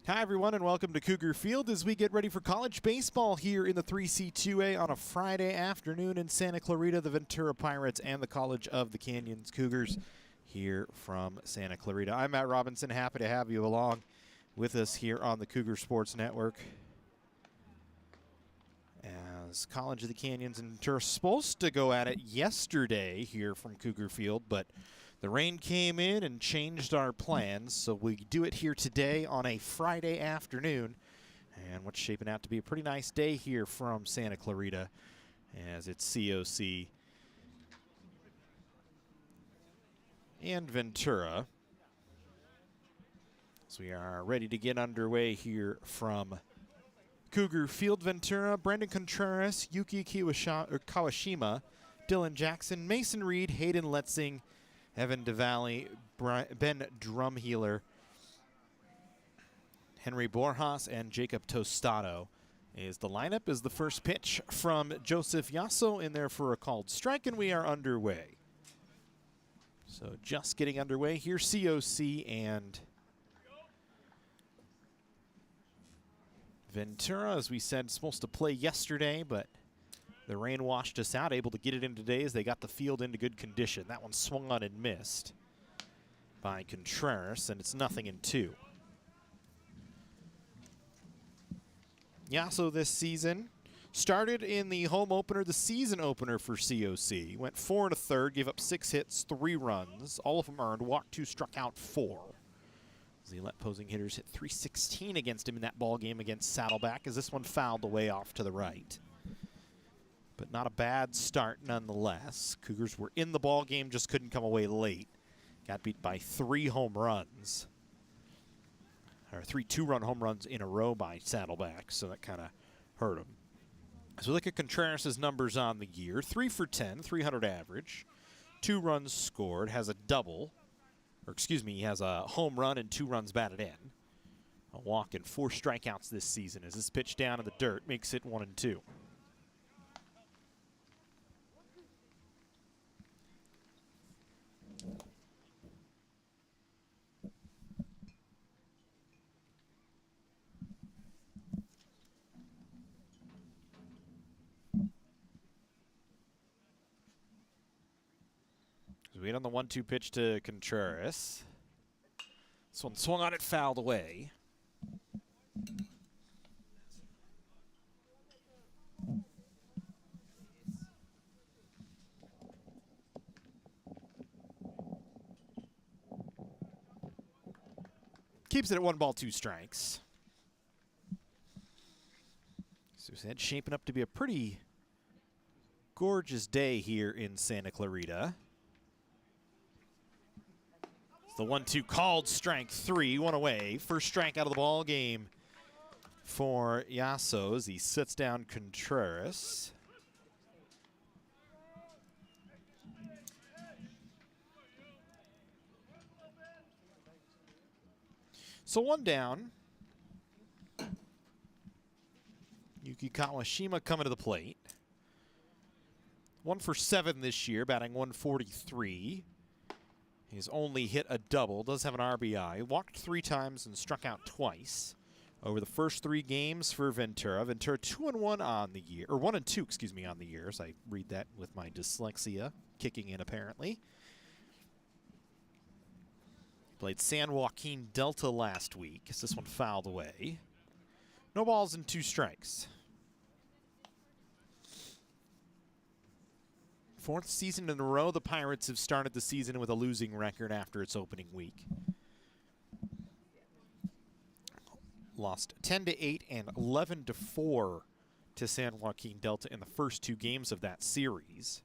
Hi, everyone, and welcome to Cougar Field as we get ready for college baseball here in the 3C2A on a Friday afternoon in Santa Clarita. The Ventura Pirates and the College of the Canyons Cougars here from Santa Clarita. I'm Matt Robinson. Happy to have you along with us here on the Cougar Sports Network. As College of the Canyons and Ventura supposed to go at it yesterday here from Cougar Field, but the rain came in and changed our plans, so we do it here today on a Friday afternoon. And what's shaping out to be a pretty nice day here from Santa Clarita as it's COC and Ventura. So we are ready to get underway here from Cougar Field. Ventura, Brendan Contreras, Yuki Kawashima, Dylan Jackson, Mason Reed, Hayden Letzing, Evan DeValley, Ben Drumhealer, Henry Borjas, and Jacob Tostado is the lineup. Is the first pitch from Joseph Yasso in there for a called strike, and we are underway. So just getting underway here, COC and Ventura, as we said, supposed to play yesterday, but the rain washed us out, able to get it in today as they got the field into good condition. That one swung on and missed by Contreras, and it's 0-2. Yasso this season started in the home opener, the season opener for COC. Went 4 1/3, gave up 6 hits, 3 runs. All of them earned, walked 2, struck out 4. As he let opposing hitters hit .316 against him in that ball game against Saddleback, as this one fouled away off to the right. But not a bad start nonetheless. Cougars were in the ball game, just couldn't come away late. Got beat by 3 home runs. Or 3 2-run home runs in a row by Saddleback, so that kind of hurt him. As we look at Contreras' numbers on the year, 3 for 10, 300 average, 2 runs scored, has a double. Or excuse me, he has a home run and 2 runs batted in. A walk and 4 strikeouts this season as this pitch down in the dirt makes it 1-2. So we wait on the 1-2 pitch to Contreras. This one swung on it, fouled away. Keeps it at 1 ball, 2 strikes. So it's shaping up to be a pretty gorgeous day here in Santa Clarita. It's the 1-2 called strike 3, 1 away. First strike out of the ball game for Yasso as he sits down Contreras. So 1 down. Yuki Kawashima coming to the plate. 1 for 7 this year, batting .143. He's only hit a double, does have an RBI. Walked 3 times and struck out twice over the first 3 games for Ventura. Ventura 2-1 on the year, or 1-2, excuse me, on the year, as I read that with my dyslexia kicking in apparently. Played San Joaquin Delta last week, as this one fouled away. No balls and 2 strikes. 4th season in a row, the Pirates have started the season with a losing record after its opening week. Lost 10-8 and 11-4 to San Joaquin Delta in the first 2 games of that series.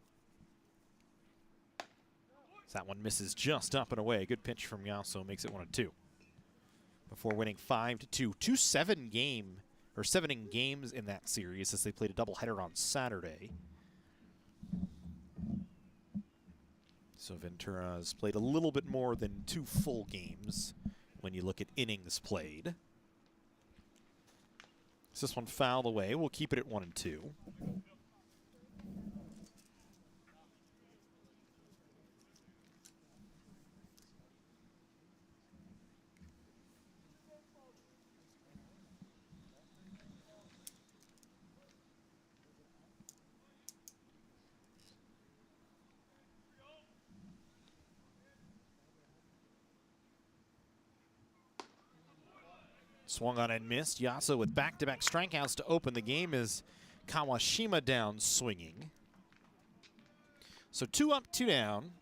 So that one misses just up and away. Good pitch from Yasso makes it 1-2. Before winning 5-2. 2-7 game, or 7 in games in that series as they played a doubleheader on Saturday. So Ventura has played a little bit more than 2 full games when you look at innings played. So this one fouled away. We'll keep it at 1-2. Swung on and missed. Yasso with back-to-back strikeouts to open the game as Kawashima down swinging. So 2 up, 2 down.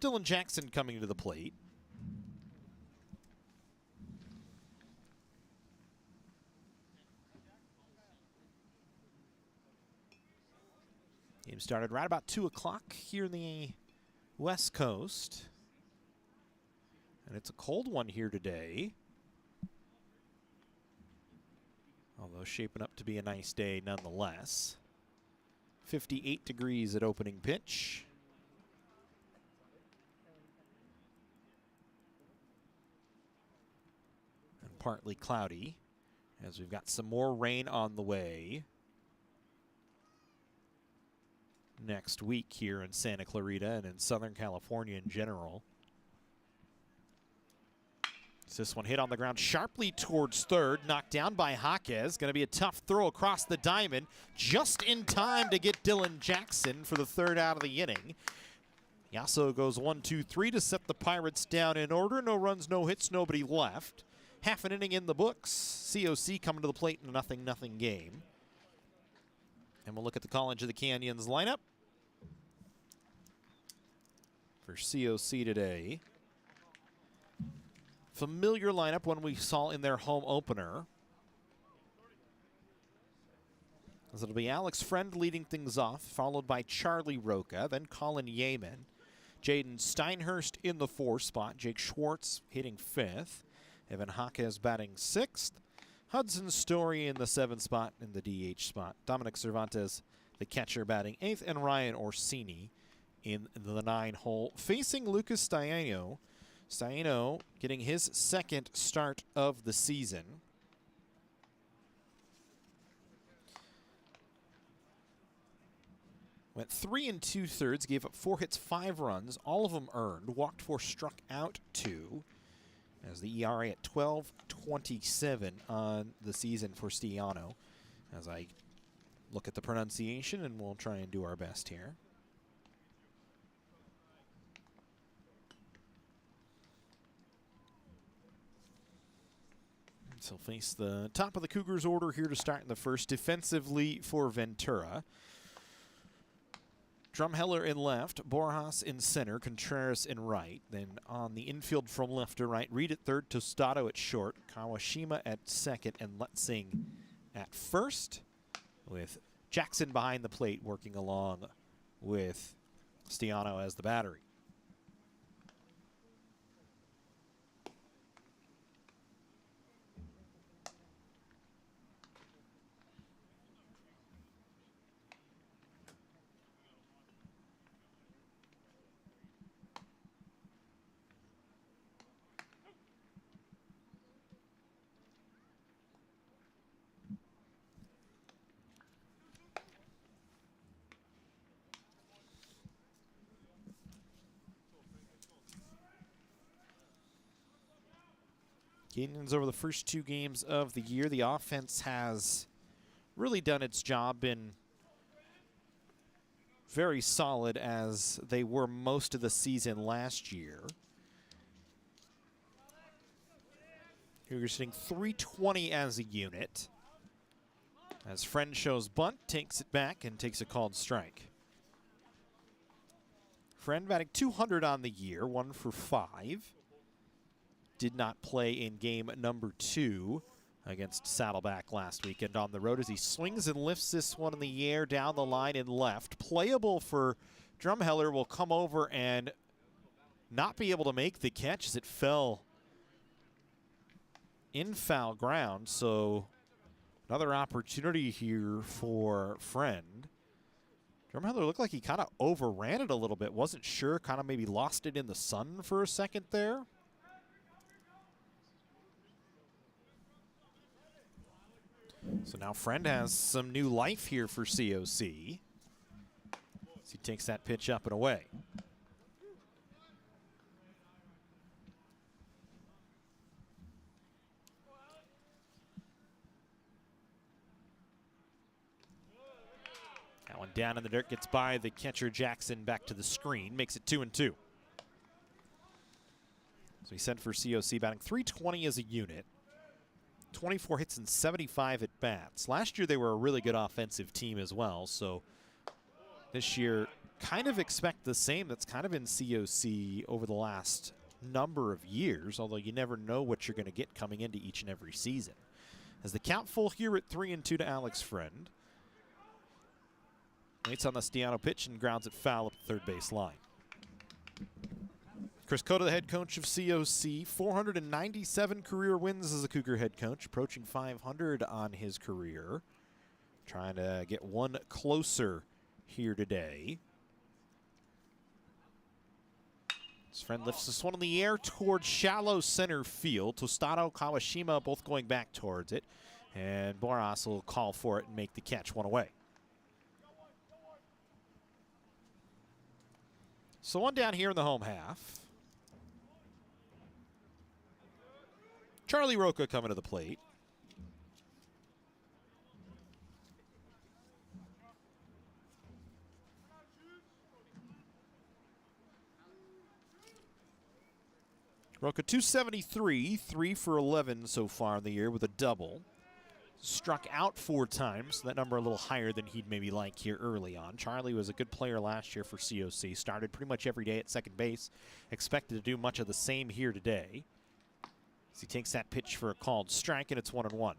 Dylan Jackson coming to the plate. Game started right about 2 o'clock here in the West Coast. And it's a cold one here today. Although shaping up to be a nice day nonetheless. 58 degrees at opening pitch. And partly cloudy as we've got some more rain on the way next week here in Santa Clarita and in Southern California in general. This one hit on the ground sharply towards third, knocked down by Jaquez. Going to be a tough throw across the diamond, just in time to get Dylan Jackson for the third out of the inning. Yasso goes 1-2-3 to set the Pirates down in order. No runs, no hits, nobody left. Half an inning in the books. COC coming to the plate in a 0-0 game. And we'll look at the College of the Canyons lineup for COC today. Familiar lineup, one we saw in their home opener. As it'll be Alex Friend leading things off, followed by Charlie Roca, then Colin Yeaman. Jaden Steinhurst in the 4 spot. Jake Schwartz hitting 5th. Evan Jaquez batting 6th. Hudson Story in the 7 spot in the DH spot. Dominic Cervantes, the catcher, batting 8th. And Ryan Orsini in the 9 hole, facing Lucas Staino. Staino getting his 2nd start of the season. Went 3 2/3, gave up 4 hits, 5 runs, all of them earned. Walked 4, struck out 2. As the ERA at 12.27 on the season for Stiano. As I look at the pronunciation, and we'll try and do our best here. So face the top of the Cougars order here to start in the first. Defensively for Ventura. Drumheller in left, Borjas in center, Contreras in right. Then on the infield from left to right, Reed at third, Tostado at short, Kawashima at second, and Lutzing at first, with Jackson behind the plate working along with Stiano as the battery. Canyons over the first 2 games of the year. The offense has really done its job, been very solid as they were most of the season last year. Cougars sitting .320 as a unit. As Friend shows bunt, takes it back and takes a called strike. Friend batting .200 on the year, 1 for 5. Did not play in game number 2 against Saddleback last weekend on the road as he swings and lifts this one in the air down the line and left. Playable for Drumheller, will come over and not be able to make the catch as it fell in foul ground. So another opportunity here for Friend. Drumheller looked like he kind of overran it a little bit. Wasn't sure, kind of maybe lost it in the sun for a second there. So now Friend has some new life here for COC as he takes that pitch up and away. That one down in the dirt, gets by the catcher Jackson, back to the screen, makes it 2-2. So he sent for COC, batting .320 as a unit. 24 hits and 75 at bats. Last year they were a really good offensive team as well, so this year kind of expect the same that's kind of in COC over the last number of years, although you never know what you're going to get coming into each and every season. As the count full here at 3-2 to Alex Friend. Waits on the Stiano pitch and grounds it foul up the third base line. Chris Cota, the head coach of COC, 497 career wins as a Cougar head coach, approaching 500 on his career. Trying to get one closer here today. His friend lifts this one in the air towards shallow center field. Tostado, Kawashima both going back towards it. And Boras will call for it and make the catch, one away. So one down here in the home half. Charlie Roca coming to the plate. Roca 273, 3 for 11 so far in the year with a double. Struck out 4 times, that number a little higher than he'd maybe like here early on. Charlie was a good player last year for COC, started pretty much every day at second base. Expected to do much of the same here today. As he takes that pitch for a called strike, and it's 1-1.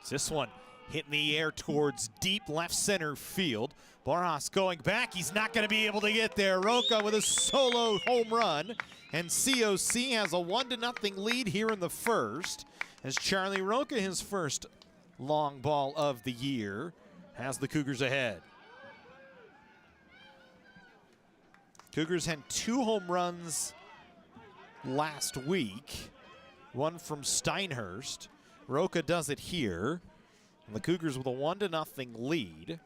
This one hit in the air towards deep left center field. Boras going back. He's not going to be able to get there. Roca with a solo home run. And COC has a 1-0 lead here in the first. As Charlie Roca, his first long ball of the year, has the Cougars ahead. Cougars had 2 home runs last week. One from Steinhurst. Roca does it here. And the Cougars with a 1-0 lead.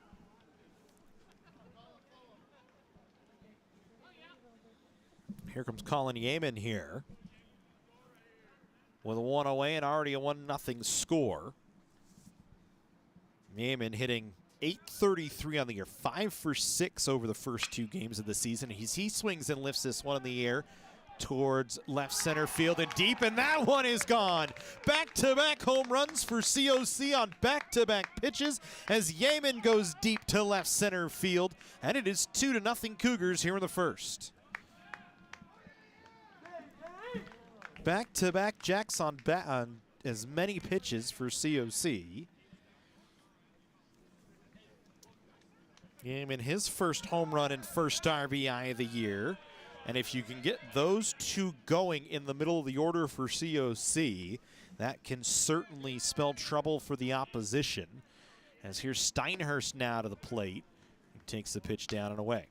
Here comes Colin Yeaman here. With a 1 away and already a 1-0 score. Yeaman hitting .833 on the year, 5 for 6 over the first 2 games of the season. He swings and lifts this one in the air towards left center field and deep, and that one is gone. Back-to-back home runs for COC on back-to-back pitches as Yeaman goes deep to left center field, and it is 2-0 Cougars here in the first. Back-to-back jacks on as many pitches for COC. Yeaman, his first home run and first RBI of the year. And if you can get those 2 going in the middle of the order for COC, that can certainly spell trouble for the opposition. As here's Steinhurst now to the plate. He takes the pitch down and away.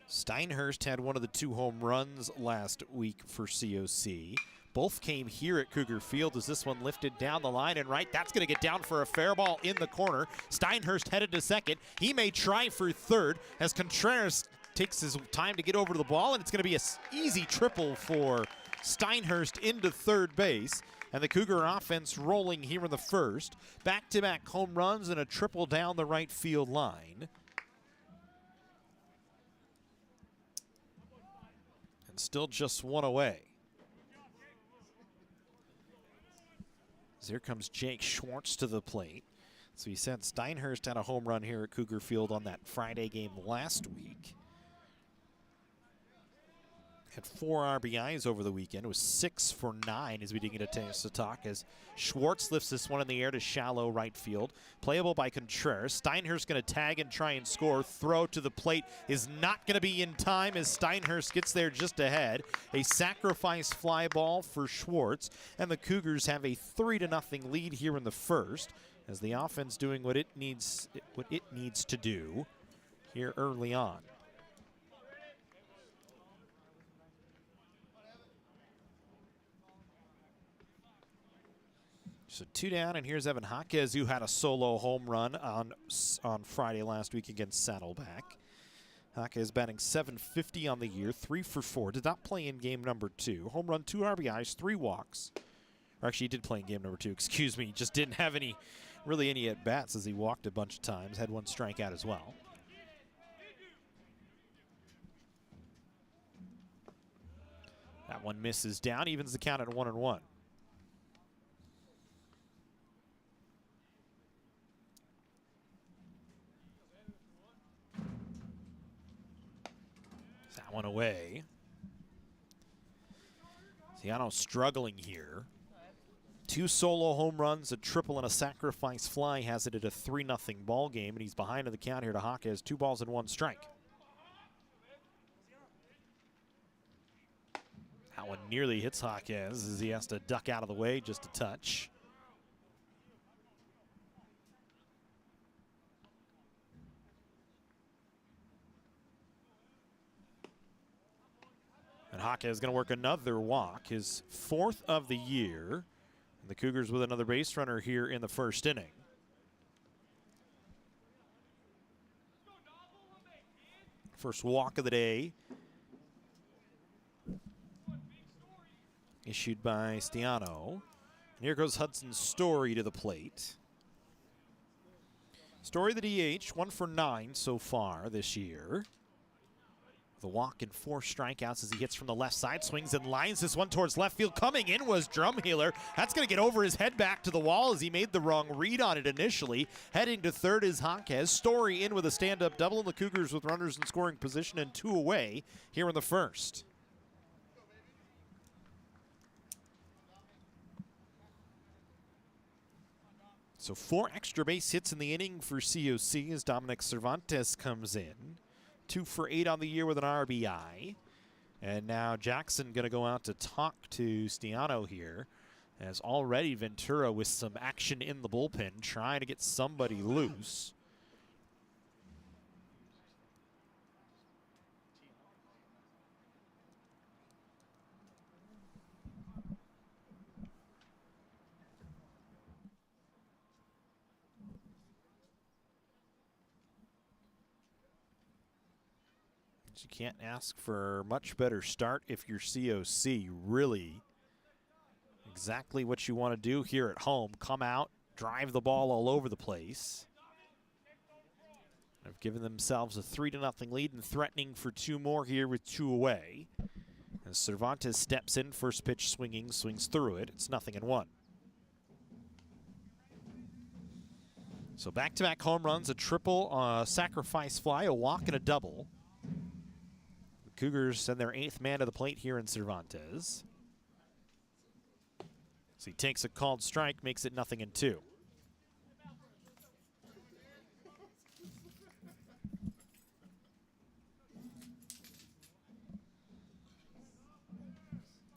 Steinhurst had one of the 2 home runs last week for COC. Both came here at Cougar Field as this one lifted down the line and right. That's going to get down for a fair ball in the corner. Steinhurst headed to second. He may try for third as Contreras takes his time to get over to the ball, and it's going to be an easy triple for Steinhurst into third base. And the Cougar offense rolling here in the first. Back-to-back home runs and a triple down the right field line. And still just 1 away. Here comes Jake Schwartz to the plate. So he said Steinhurst had a home run here at Cougar Field on that Friday game last week. Had 4 RBIs over the weekend. It was 6 for 9 as we didn't get a chance to talk, as Schwartz lifts this one in the air to shallow right field. Playable by Contreras. Steinhurst going to tag and try and score. Throw to the plate is not going to be in time as Steinhurst gets there just ahead. A sacrifice fly ball for Schwartz, and the Cougars have a 3-0 lead here in the first as the offense doing what it needs to do here early on. So 2 down, and here's Evan Jaquez, who had a solo home run on Friday last week against Saddleback. Jaquez batting .750 on the year, 3 for 4. Did not play in game number 2. Home run, 2 RBIs, 3 walks. Or actually, he did play in game number 2, excuse me. Just didn't have any really any at-bats as he walked a bunch of times, had one strikeout as well. That one misses down, evens the count at 1-1. That one away. Stiano struggling here. 2 solo home runs, a triple, and a sacrifice fly has it at a 3-0 ball game, and he's behind in the count here to Jaquez. 2 balls and 1 strike. That one nearly hits Jaquez as he has to duck out of the way just a touch. And Jaquez is going to work another walk, his 4th of the year. And the Cougars with another base runner here in the first inning. First walk of the day. Issued by Stiano. And here goes Hudson Story to the plate. Story the DH, 1 for 9 so far this year. The walk and 4 strikeouts as he hits from the left side, swings and lines this one towards left field. Coming in was Drumheeler. That's going to get over his head back to the wall as he made the wrong read on it initially. Heading to third is Jaquez. Story in with a stand-up double, and the Cougars with runners in scoring position and 2 away here in the first. So 4 extra base hits in the inning for COC as Dominic Cervantes comes in. 2 for 8 on the year with an RBI. And now Jackson going to go out to talk to Stiano here, as already Ventura with some action in the bullpen trying to get somebody loose. You can't ask for a much better start if you're COC. Really exactly what you want to do here at home. Come out, drive the ball all over the place. They've given themselves a 3-0 lead and threatening for 2 more here with 2 away. As Cervantes steps in, first pitch swinging, swings through it. It's 0-1. So back-to-back home runs, a triple, sacrifice fly, a walk, and a double. Cougars send their 8th man to the plate here in Cervantes. So he takes a called strike, makes it 0-2.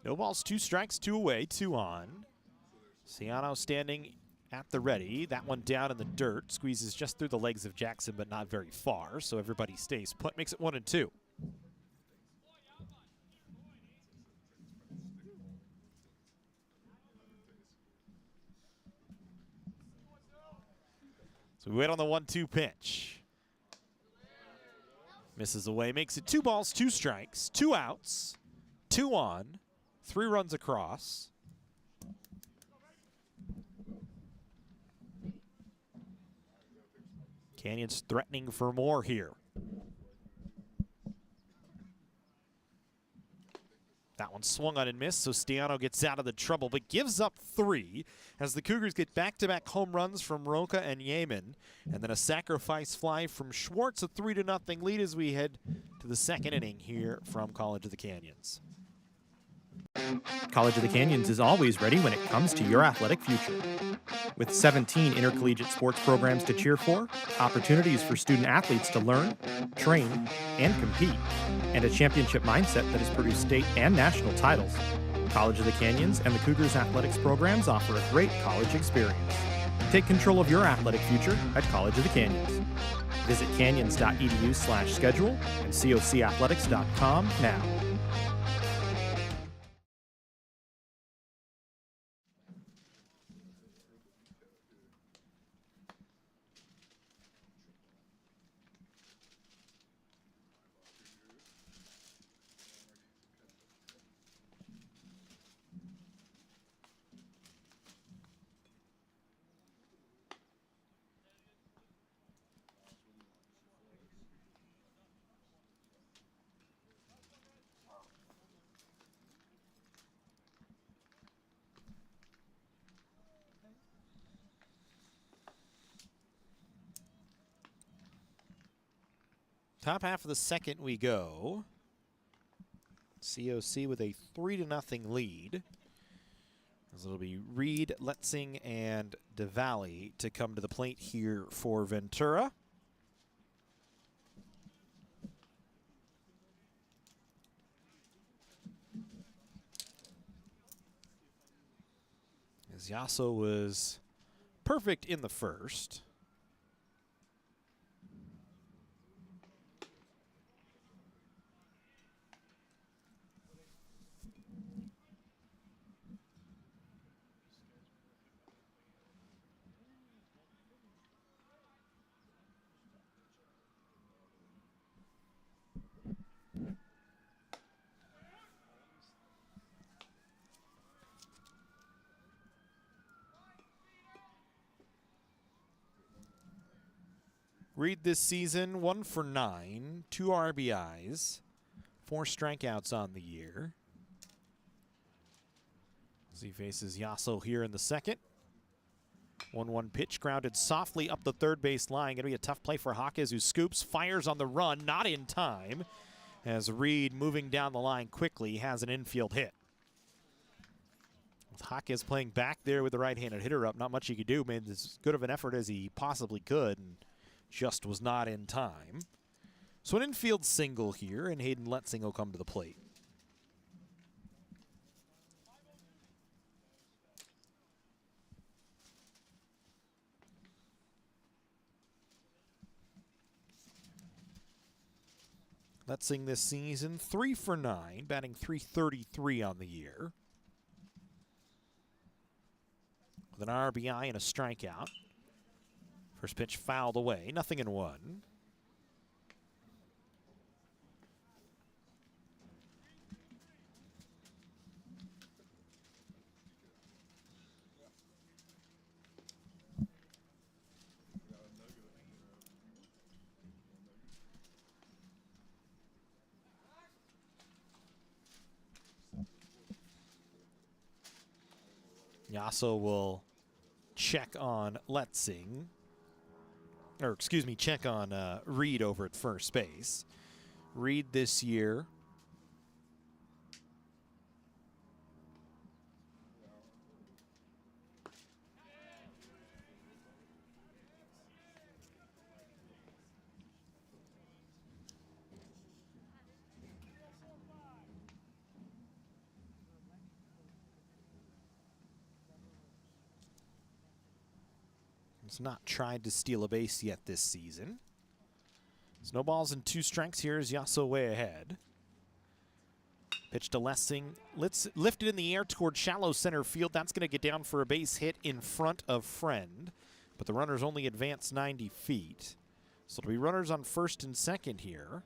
No balls, 2 strikes, 2 away, 2 on. Stiano standing at the ready. That one down in the dirt. Squeezes just through the legs of Jackson, but not very far. So everybody stays put, makes it 1-2. So we wait on the 1-2 pitch. Misses away, makes it 2 balls, 2 strikes, 2 outs, 2 on, 3 runs across. Canyons threatening for more here. That one swung on and missed, so Stiano gets out of the trouble, but gives up 3 as the Cougars get back-to-back home runs from Roca and Yeaman, and then a sacrifice fly from Schwartz, a 3-0 lead as we head to the 2nd inning here from College of the Canyons. College of the Canyons is always ready when it comes to your athletic future. With 17 intercollegiate sports programs to cheer for, opportunities for student athletes to learn, train, and compete, and a championship mindset that has produced state and national titles, College of the Canyons and the Cougars athletics programs offer a great college experience. Take control of your athletic future at College of the Canyons. Visit canyons.edu/schedule and cocathletics.com now. Top half of the second we go. COC with a 3-0 lead. As it'll be Reed, Letzing, and DeValley to come to the plate here for Ventura. As Yasso was perfect in the first. Reed this season, 1 for 9, 2 RBIs, 4 strikeouts on the year. As he faces Yasso here in the second. 1-1 pitch grounded softly up the third base line. Going to be a tough play for Hawkes, who scoops, fires on the run, not in time. As Reed, moving down the line quickly, has an infield hit. With Hawkes playing back there with the right-handed hitter up, not much he could do. Made as good of an effort as he possibly could, and just was not in time. So an infield single here, and Hayden Letzing will come to the plate. Letzing this season, 3 for 9, batting .333 on the year. With an RBI and a strikeout. First pitch fouled away, 0-1. Yasso will check on Letzing. Or, excuse me, check on Reed over at first base. Reed this year, has not tried to steal a base yet this season. No balls and 2 strikes here as Yasso way ahead. Pitch to Letzing. Lifted in the air toward shallow center field. That's going to get down for a base hit in front of Friend. But the runners only advance 90 feet. So it'll be runners on first and second here.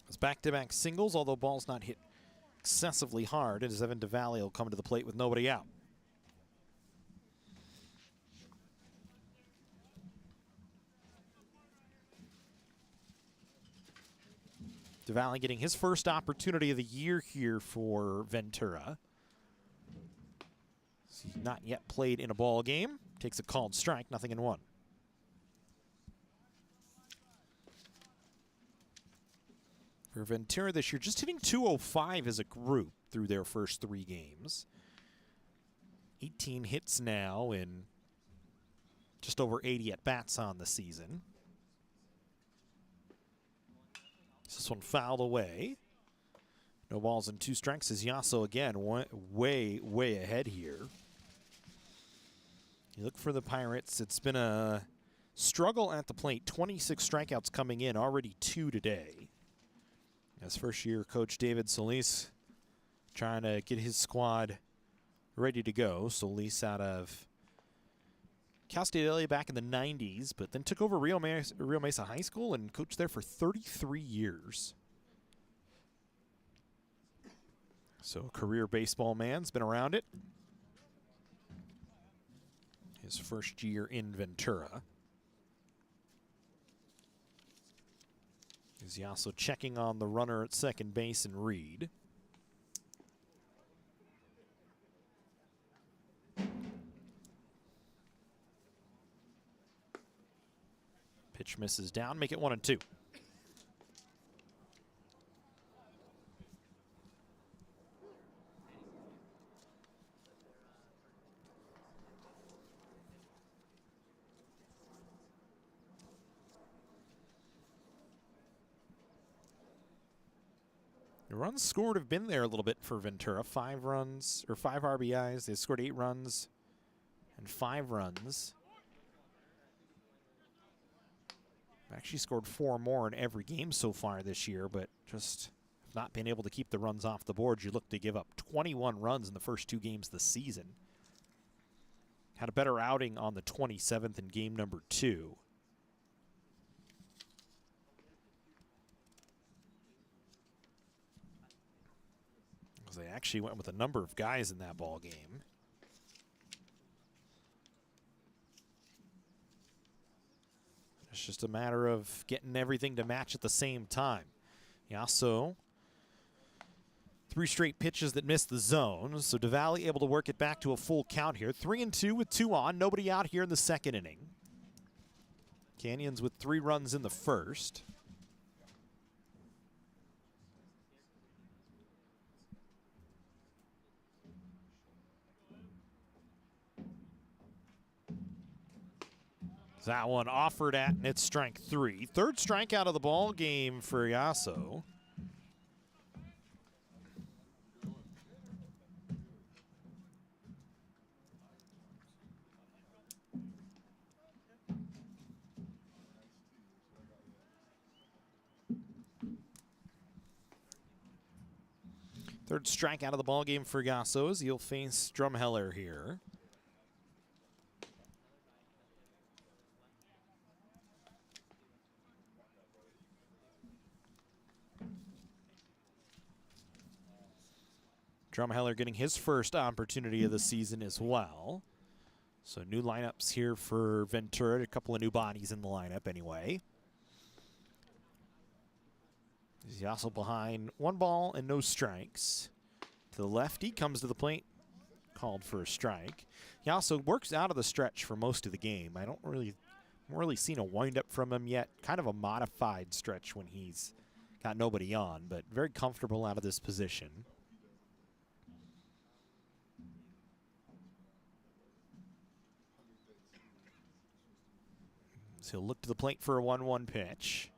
It's back-to-back singles, although ball's not hit excessively hard, as Evan DeValley will come to the plate with nobody out. DeValley getting his first opportunity of the year here for Ventura. He's not yet played in a ball game. Takes a called strike, 0-1. For Ventura this year, just hitting .205 as a group through their first 3 games. 18 hits now and just over 80 at-bats on the season. This one fouled away. No balls and 2 strikes as Yasso again way ahead here. You look for the Pirates. It's been a struggle at the plate. 26 strikeouts coming in, already 2 today. As first-year coach David Solis trying to get his squad ready to go. Solis out of Cal State LA back in the 90s, but then took over Rio Mesa High School and coached there for 33 years. So a career baseball man's been around it. His first year in Ventura. Is Yasso checking on the runner at second base and Reed. pitch misses down, make it 1-2. The runs scored have been there a little bit for Ventura. 5 runs, or 5 RBIs. They scored 8 runs and 5 runs. Actually scored 4 more in every game so far this year, but just not been able to keep the runs off the board. You look to give up 21 runs in the first 2 games of the season. Had a better outing on the 27th in game number 2. They actually went with a number of guys in that ball game. It's just a matter of getting everything to match at the same time. Yasso, 3 straight pitches that missed the zone. So DeValley able to work it back to a full count here. 3-2 with 2 on. Nobody out here in the second inning. Canyons with 3 runs in the first. That one offered at, and it's strike 3. 3rd strikeout of the ball game for Yasso. Third strikeout of the ball game for Yasso as he'll face Drumheller here. Drumheller getting his first opportunity of the season as well. So new lineups here for Ventura. A couple of new bodies in the lineup anyway. He's also behind 1 ball and no strikes. To the lefty, comes to the plate, called for a strike. He also works out of the stretch for most of the game. I haven't really seen a windup from him yet. Kind of a modified stretch when he's got nobody on, but very comfortable out of this position. So he'll look to the plate for a 1-1 pitch.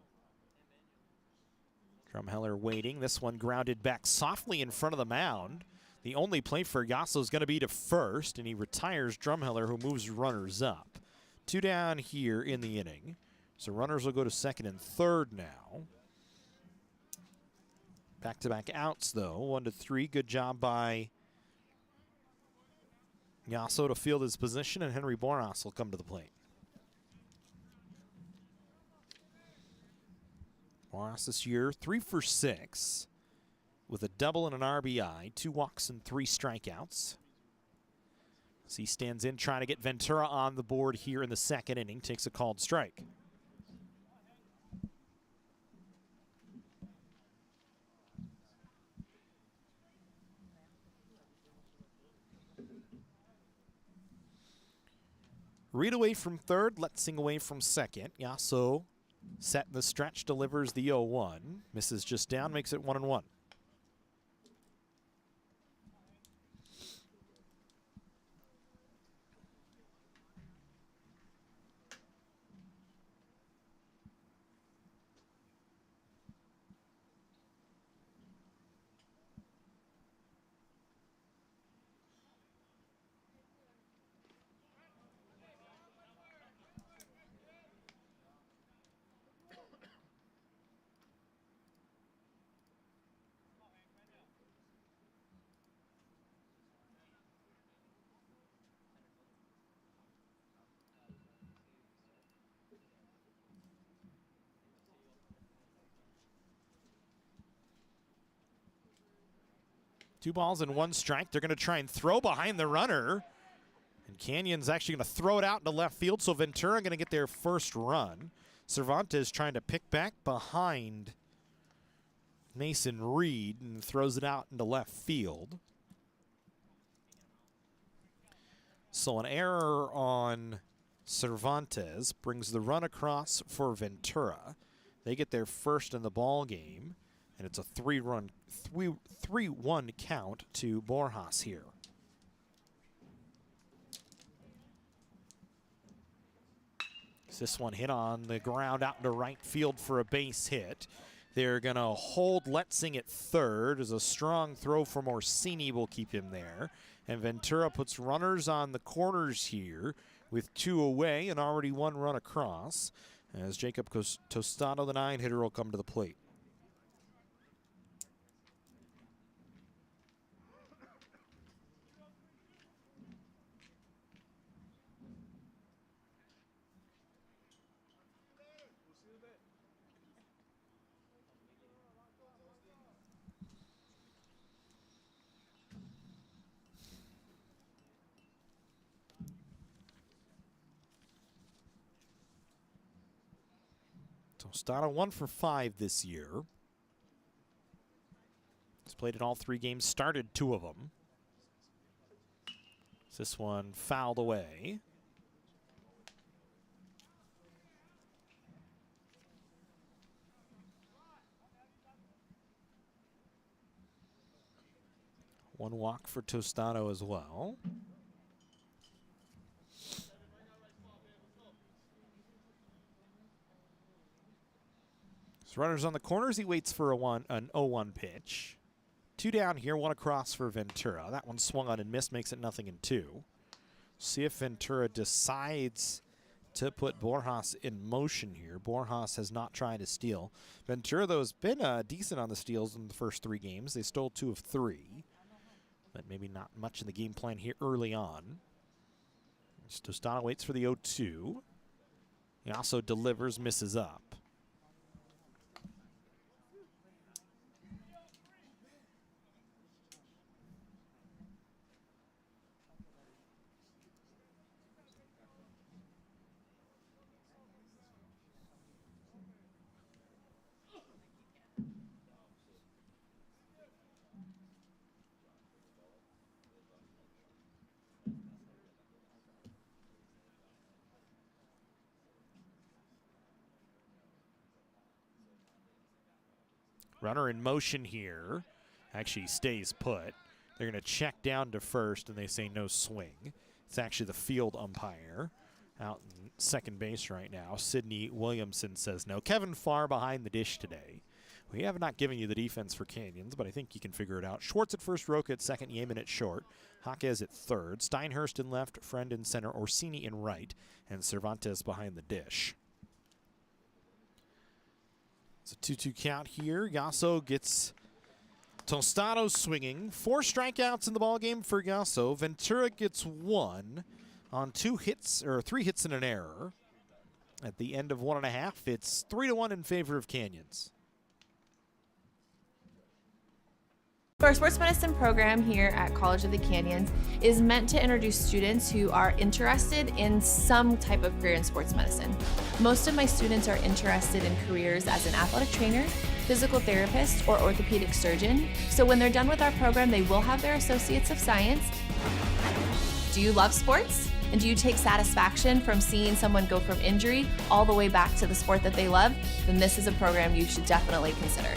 Drumheller waiting. This one grounded back softly in front of the mound. The only play for Yasso is going to be to first, and he retires Drumheller, who moves runners up. 2 down here in the inning. So runners will go to second and third now. Back-to-back outs, though. 1-3. Good job by Yasso to field his position, and Henry Boras will come to the plate. Boras this year, 3 for 6 with a double and an RBI, 2 walks and 3 strikeouts. As he stands in trying to get Ventura on the board here in the second inning, takes a called strike. Reed away from third, Letzing away from second. Yasso set in the stretch, delivers the 0-1. Misses just down, makes it 1-1. Two balls and 1 strike. They're going to try and throw behind the runner. And Canyon's actually going to throw it out into left field, so Ventura going to get their first run. Cervantes trying to pick back behind Mason Reed and throws it out into left field. So an error on Cervantes brings the run across for Ventura. They get their first in the ball game, and it's a 3-1 count to Borjas here. This one hit on the ground out into right field for a base hit. They're going to hold Letzing at third as a strong throw from Orsini will keep him there. And Ventura puts runners on the corners here with 2 away and already 1 run across as Jacob Tostado, the 9-hitter, will come to the plate. Tostado 1 for 5 this year. He's played in all 3 games, started 2 of them. This one fouled away. One walk for Tostado as well. So runners on the corners. He waits for an 0-1 pitch. 2 down here, 1 across for Ventura. That one swung on and missed, makes it 0-2. See if Ventura decides to put Borjas in motion here. Borjas has not tried to steal. Ventura, though, has been decent on the steals in the first 3 games. They stole 2 of 3, but maybe not much in the game plan here early on. Tostado waits for the 0-2. He also delivers, misses up. Runner in motion here. Actually stays put. They're going to check down to first, and they say no swing. It's actually the field umpire out in second base right now. Sidney Williamson says no. Kevin Farr behind the dish today. We have not given you the defense for Canyons, but I think you can figure it out. Schwartz at first, Roca at second, Yeaman at short, Jaquez at third, Steinhurst in left, Friend in center, Orsini in right, and Cervantes behind the dish. It's a 2-2 count here. Yasso gets Tostado swinging. 4 strikeouts in the ballgame for Yasso. Ventura gets 1 on 2 hits, or 3 hits and an error. At the end of 1.5, it's 3-1 in favor of Canyons. Our sports medicine program here at College of the Canyons is meant to introduce students who are interested in some type of career in sports medicine. Most of my students are interested in careers as an athletic trainer, physical therapist, or orthopedic surgeon. So when they're done with our program, they will have their Associates of Science. Do you love sports? And do you take satisfaction from seeing someone go from injury all the way back to the sport that they love? Then this is a program you should definitely consider.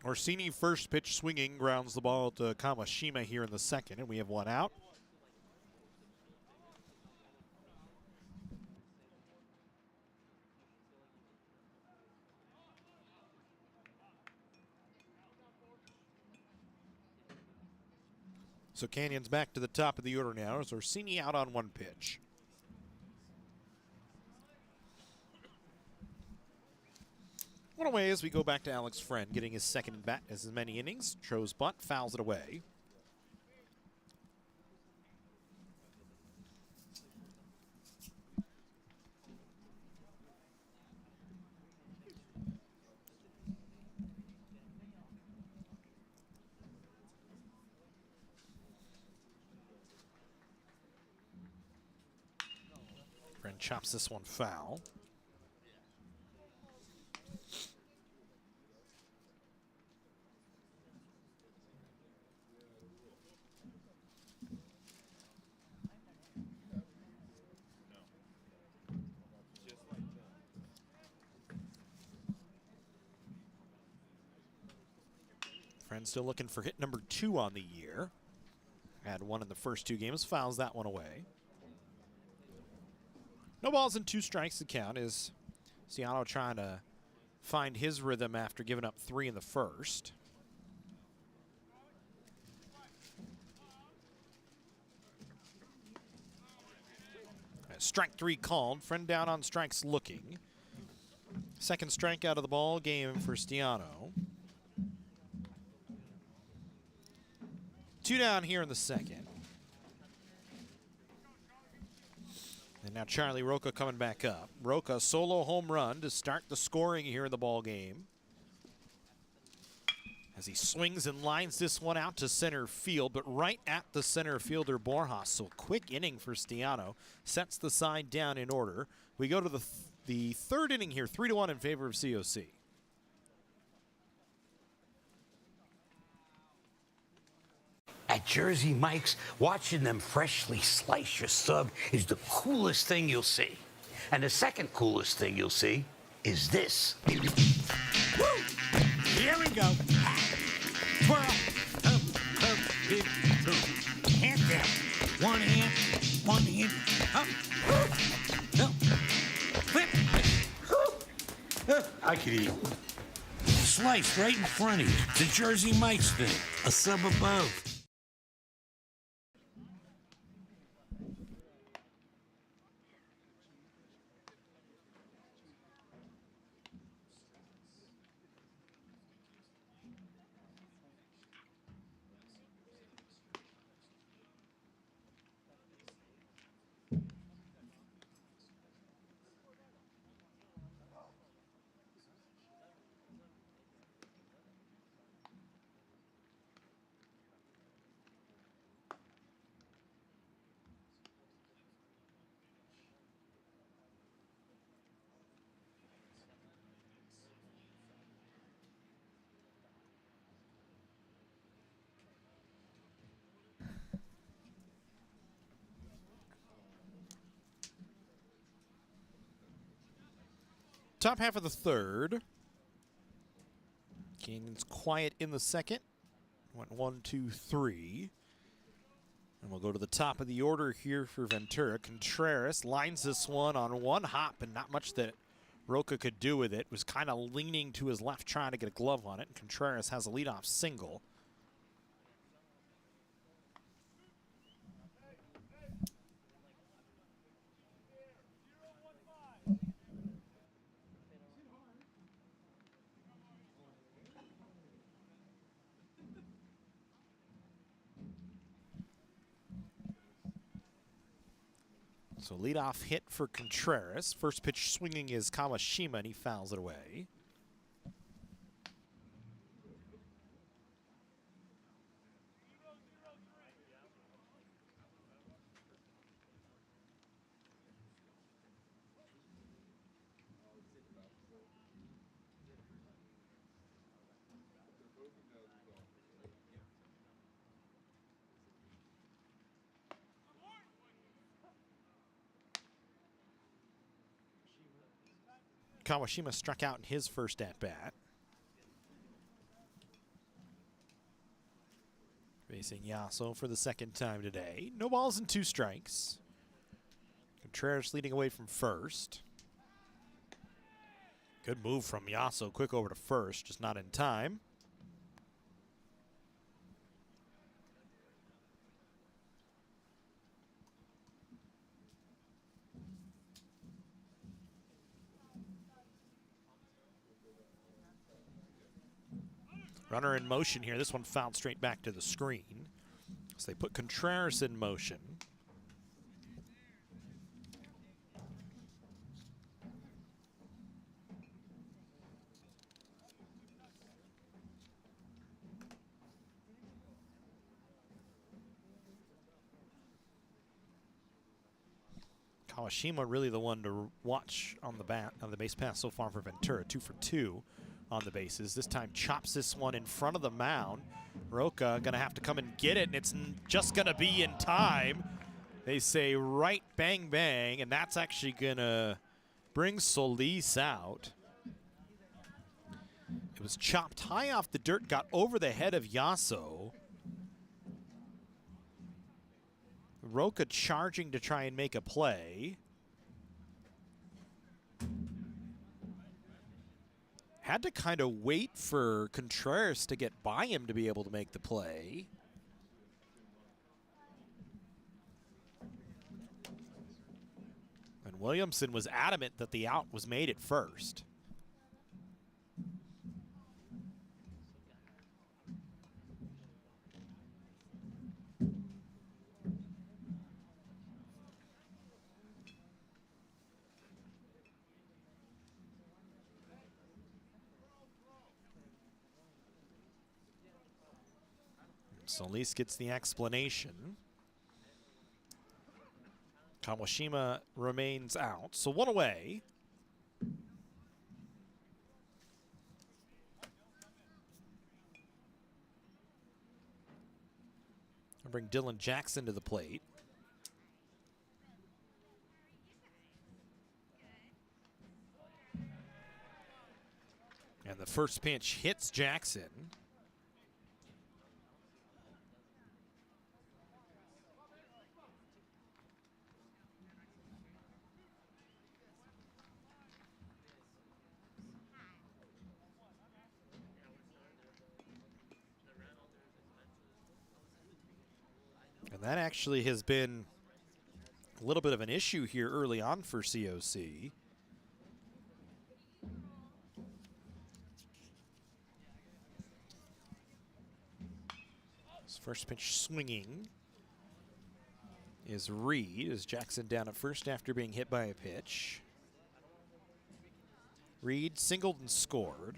Orsini first pitch swinging, grounds the ball to Kawashima here in the second, and we have one out. So Canyon's back to the top of the order now as Orsini out on one pitch. One away as we go back to Alex Friend, getting his second bat as many innings. Throws bunt, fouls it away. Friend chops this one foul. Friend still looking for hit number 2 on the year. Had one in the first 2 games, fouls that one away. No balls and 2 strikes to count as Ciano trying to find his rhythm after giving up 3 in the first. Strike 3 called. Friend down on strikes looking. Second strikeout of the ball game for Stiano. 2 down here in the second. And now Charlie Roca coming back up. Roca solo home run to start the scoring here in the ball game. As he swings and lines this one out to center field, but right at the center fielder Borjas. So quick inning for Stiano. Sets the side down in order. We go to the third inning here, 3-1 in favor of COC. At Jersey Mike's, watching them freshly slice your sub is the coolest thing you'll see. And the second coolest thing you'll see is this. Woo! Here we go. Twirl. Up, big, two. Hand down. One hand, up. Flip. I could eat. Sliced right in front of you. The Jersey Mike's thing. A sub above. Top half of the third. Canyon's quiet in the second. Went 1, 2, 3. And we'll go to the top of the order here for Ventura. Contreras lines this one on one hop, and not much that Roca could do with it. Was kind of leaning to his left, trying to get a glove on it. And Contreras has a leadoff single. So leadoff hit for Contreras. First pitch swinging is Kawashima, and he fouls it away. Kawashima struck out in his first at-bat. Facing Yasso for the second time today. No balls and 2 strikes. Contreras leading away from first. Good move from Yasso. Quick over to first, just not in time. Runner in motion here. This one fouled straight back to the screen. So they put Contreras in motion. Kawashima really the one to watch on the base pass so far for Ventura. 2 for 2 on the bases. This time chops this one in front of the mound. Roca gonna have to come and get it, and it's just gonna be in time. They say right bang bang, and that's actually gonna bring Solis out. It was chopped high off the dirt, got over the head of Yasso. Roca charging to try and make a play. Had to kind of wait for Contreras to get by him to be able to make the play. And Williamson was adamant that the out was made at first. Solis gets the explanation. Kawashima remains out, so 1 away. I'll bring Dylan Jackson to the plate. And the first pitch hits Jackson. And that actually has been a little bit of an issue here early on for COC. His first pitch swinging is Reed, as Jackson down at first after being hit by a pitch. Reed singled and scored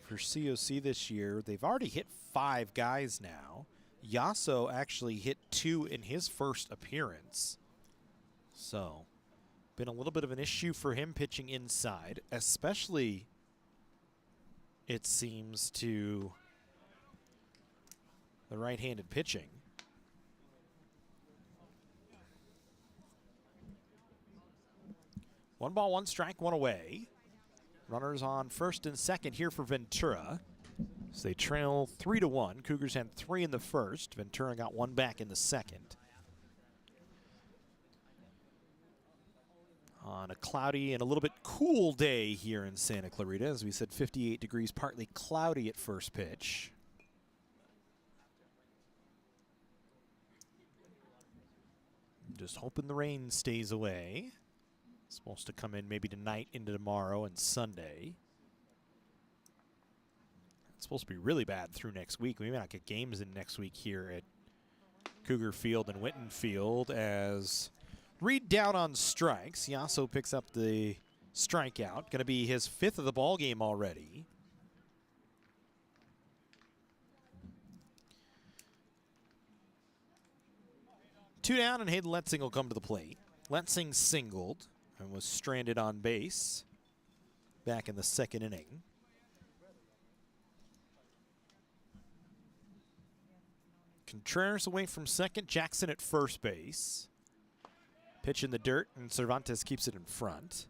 for COC this year. They've already hit 5 guys now. Yasso actually hit 2 in his first appearance. So, been a little bit of an issue for him pitching inside, especially, it seems, to the right-handed pitching. One ball, 1 strike, 1 away. Runners on first and second here for Ventura. So they trail 3-1. Cougars had 3 in the first. Ventura got 1 back in the second. On a cloudy and a little bit cool day here in Santa Clarita. As we said, 58 degrees, partly cloudy at first pitch. Just hoping the rain stays away. It's supposed to come in maybe tonight into tomorrow and Sunday. It's supposed to be really bad through next week. We may not get games in next week here at Cougar Field and Witten Field, as Reed down on strikes. Yasso picks up the strikeout. Going to be his 5th of the ball game already. Two down, and Hayden Letzing will come to the plate. Letzing singled and was stranded on base back in the 2nd inning. Contreras away from second, Jackson at first base. Pitch in the dirt, and Cervantes keeps it in front.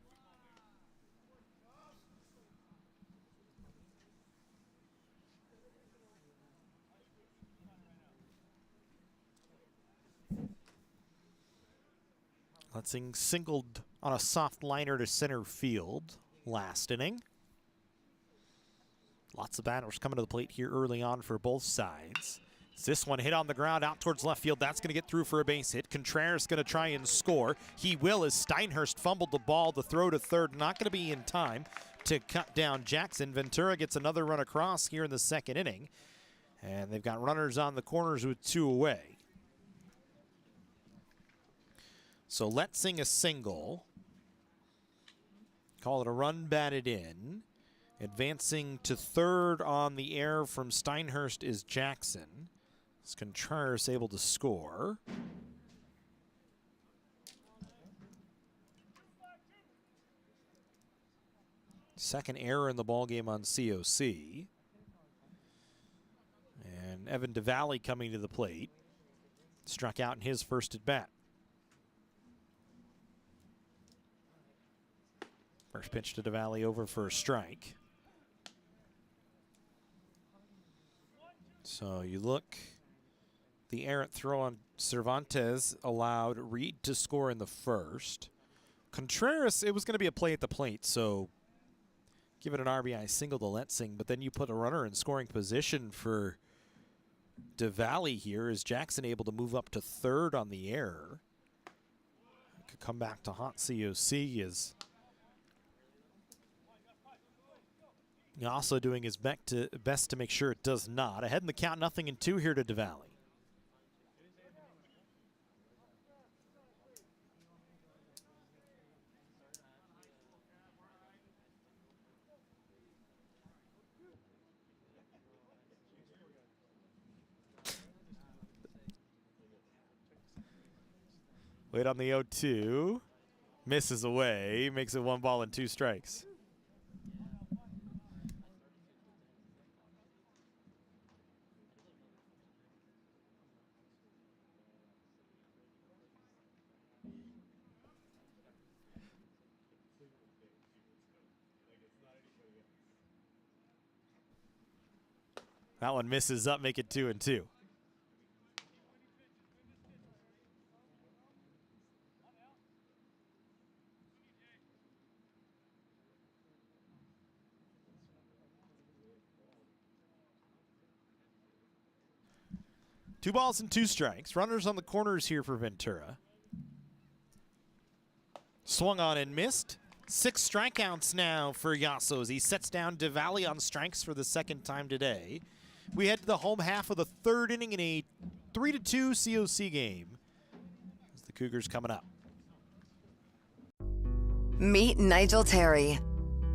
Letsing singled on a soft liner to center field last inning. Lots of batters coming to the plate here early on for both sides. This one hit on the ground out towards left field. That's going to get through for a base hit. Contreras going to try and score. He will as Steinhurst fumbled the ball. The throw to third not going to be in time to cut down Jackson. Ventura gets another run across here in the second inning. And they've got runners on the corners with 2 away. So Letsing a single. Call it a run batted in. Advancing to third on the air from Steinhurst is Jackson. Is Contreras able to score? Second error in the ballgame on COC. And Evan DeValley coming to the plate. Struck out in his first at bat. First pitch to DeValley over for a strike. So you look, the errant throw on Cervantes allowed Reed to score in the first. Contreras, it was going to be a play at the plate, so give it an RBI single to Letsing, but then you put a runner in scoring position for DeValley here. Is Jackson able to move up to third on the air? Could come back to haunt COC as also doing his best to make sure it does not. Ahead in the count, 0-2 here to DeValley. Wait on the 0-2. Misses away. Makes it 1 ball and 2 strikes. That one misses up, make it 2-2. Two balls and 2 strikes. Runners on the corners here for Ventura. Swung on and missed. 6 strikeouts now for Yassos. He sets down DeValley on strikes for the second time today. We head to the home half of the third inning in a 3-2 COC game. As the Cougars coming up. Meet Nigel Terry.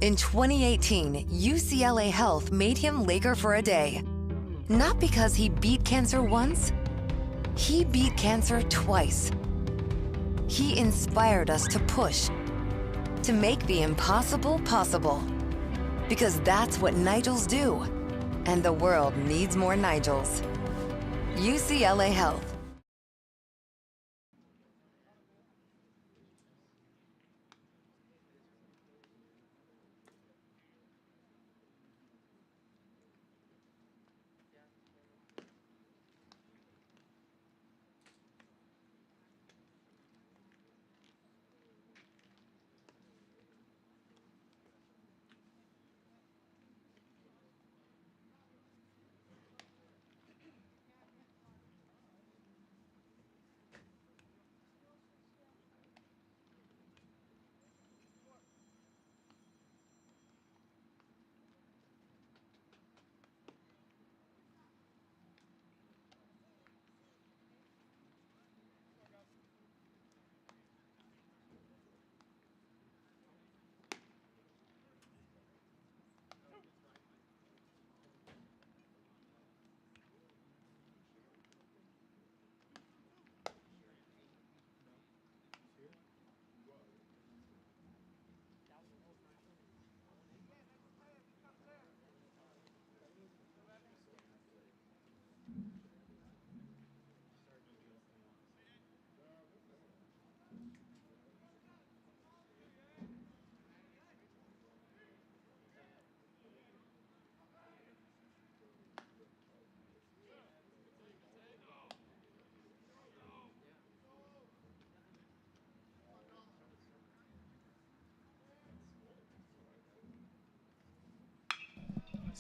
In 2018, UCLA Health made him Laker for a day. Not because he beat cancer once, he beat cancer twice. He inspired us to push, to make the impossible possible. Because that's what Nigels do. And the world needs more Nigels. UCLA Health.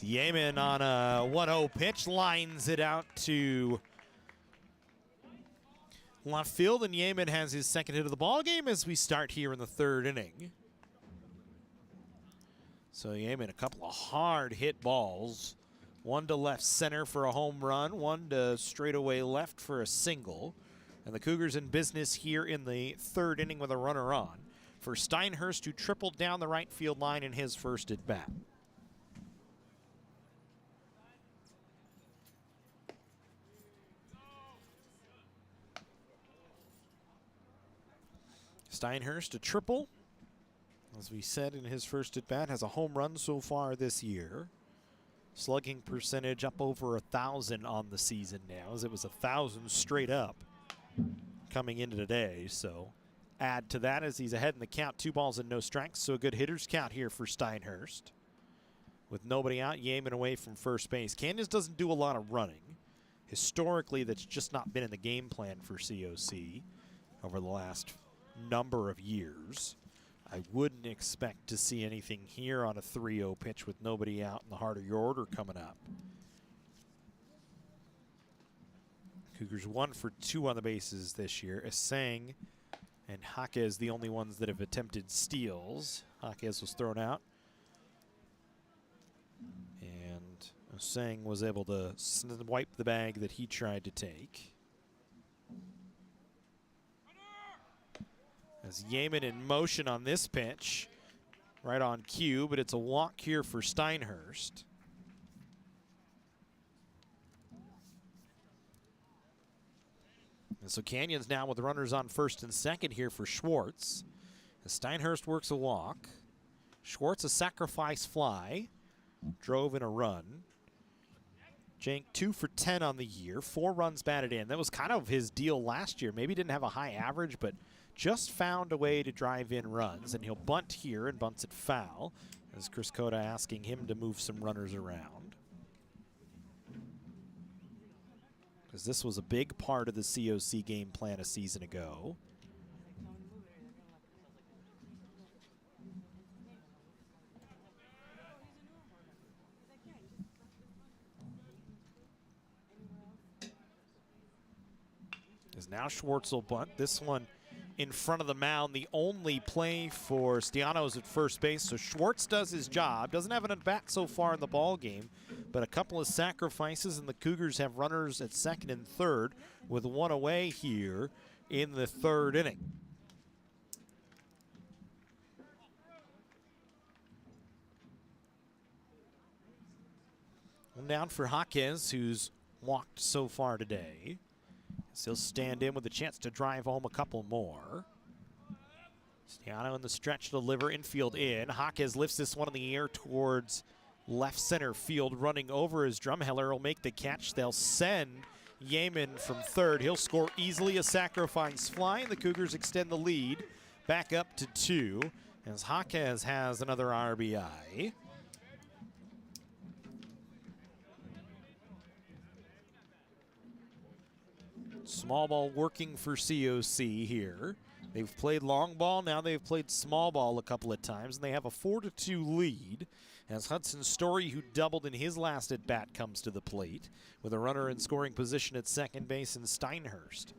Yeaman on a 1-0 pitch lines it out to left field, and Yeaman has his second hit of the ball game as we start here in the third inning. So Yeaman, a couple of hard hit balls. One to left center for a home run, one to straightaway left for a single. And the Cougars in business here in the third inning with a runner on for Steinhurst, who tripled down the right field line in his first at bat. Steinhurst, a triple, as we said in his first at bat, has a home run so far this year. Slugging percentage up over 1,000 on the season now, as it was 1,000 straight up coming into today. So add to that as he's ahead in the count, 2 balls and no strikes. So a good hitter's count here for Steinhurst. With nobody out, Yeaman away from first base. Canyons doesn't do a lot of running. Historically, that's just not been in the game plan for COC over the last number of years. I wouldn't expect to see anything here on a 3-0 pitch with nobody out in the heart of your order coming up. Cougars 1 for 2 on the bases this year. Asang and Jaquez the only ones that have attempted steals. Jaquez was thrown out, and Asang was able to wipe the bag that he tried to take. As Yeaman in motion on this pitch, right on cue, but it's a walk here for Steinhurst. And so Canyons now with runners on first and second here for Schwartz. As Steinhurst works a walk. Schwartz a sacrifice fly, drove in a run. Jank 2 for 10 on the year, 4 runs batted in. That was kind of his deal last year. Maybe didn't have a high average, but just found a way to drive in runs, and he'll bunt here and bunts it foul as Chris Cota asking him to move some runners around. Because this was a big part of the COC game plan a season ago. As now Schwartz will bunt. This one in front of the mound. The only play for Stianos at first base. So Schwartz does his job. Doesn't have an at-bat so far in the ball game, but a couple of sacrifices, and the Cougars have runners at second and third with 1 away here in the third inning. One down for Jaquez, who's walked so far today. So he'll stand in with a chance to drive home a couple more. Stiano in the stretch to deliver, infield in. Jaquez lifts this one in the air towards left center field, running over as Drumheller will make the catch. They'll send Yeaman from third. He'll score easily, a sacrifice fly, and the Cougars extend the lead back up to 2 as Jaquez has another RBI. Small ball working for COC here. They've played long ball, now they've played small ball a couple of times, and they have a 4-2 lead as Hudson Story, who doubled in his last at-bat, comes to the plate with a runner in scoring position at second base in Steinhurst.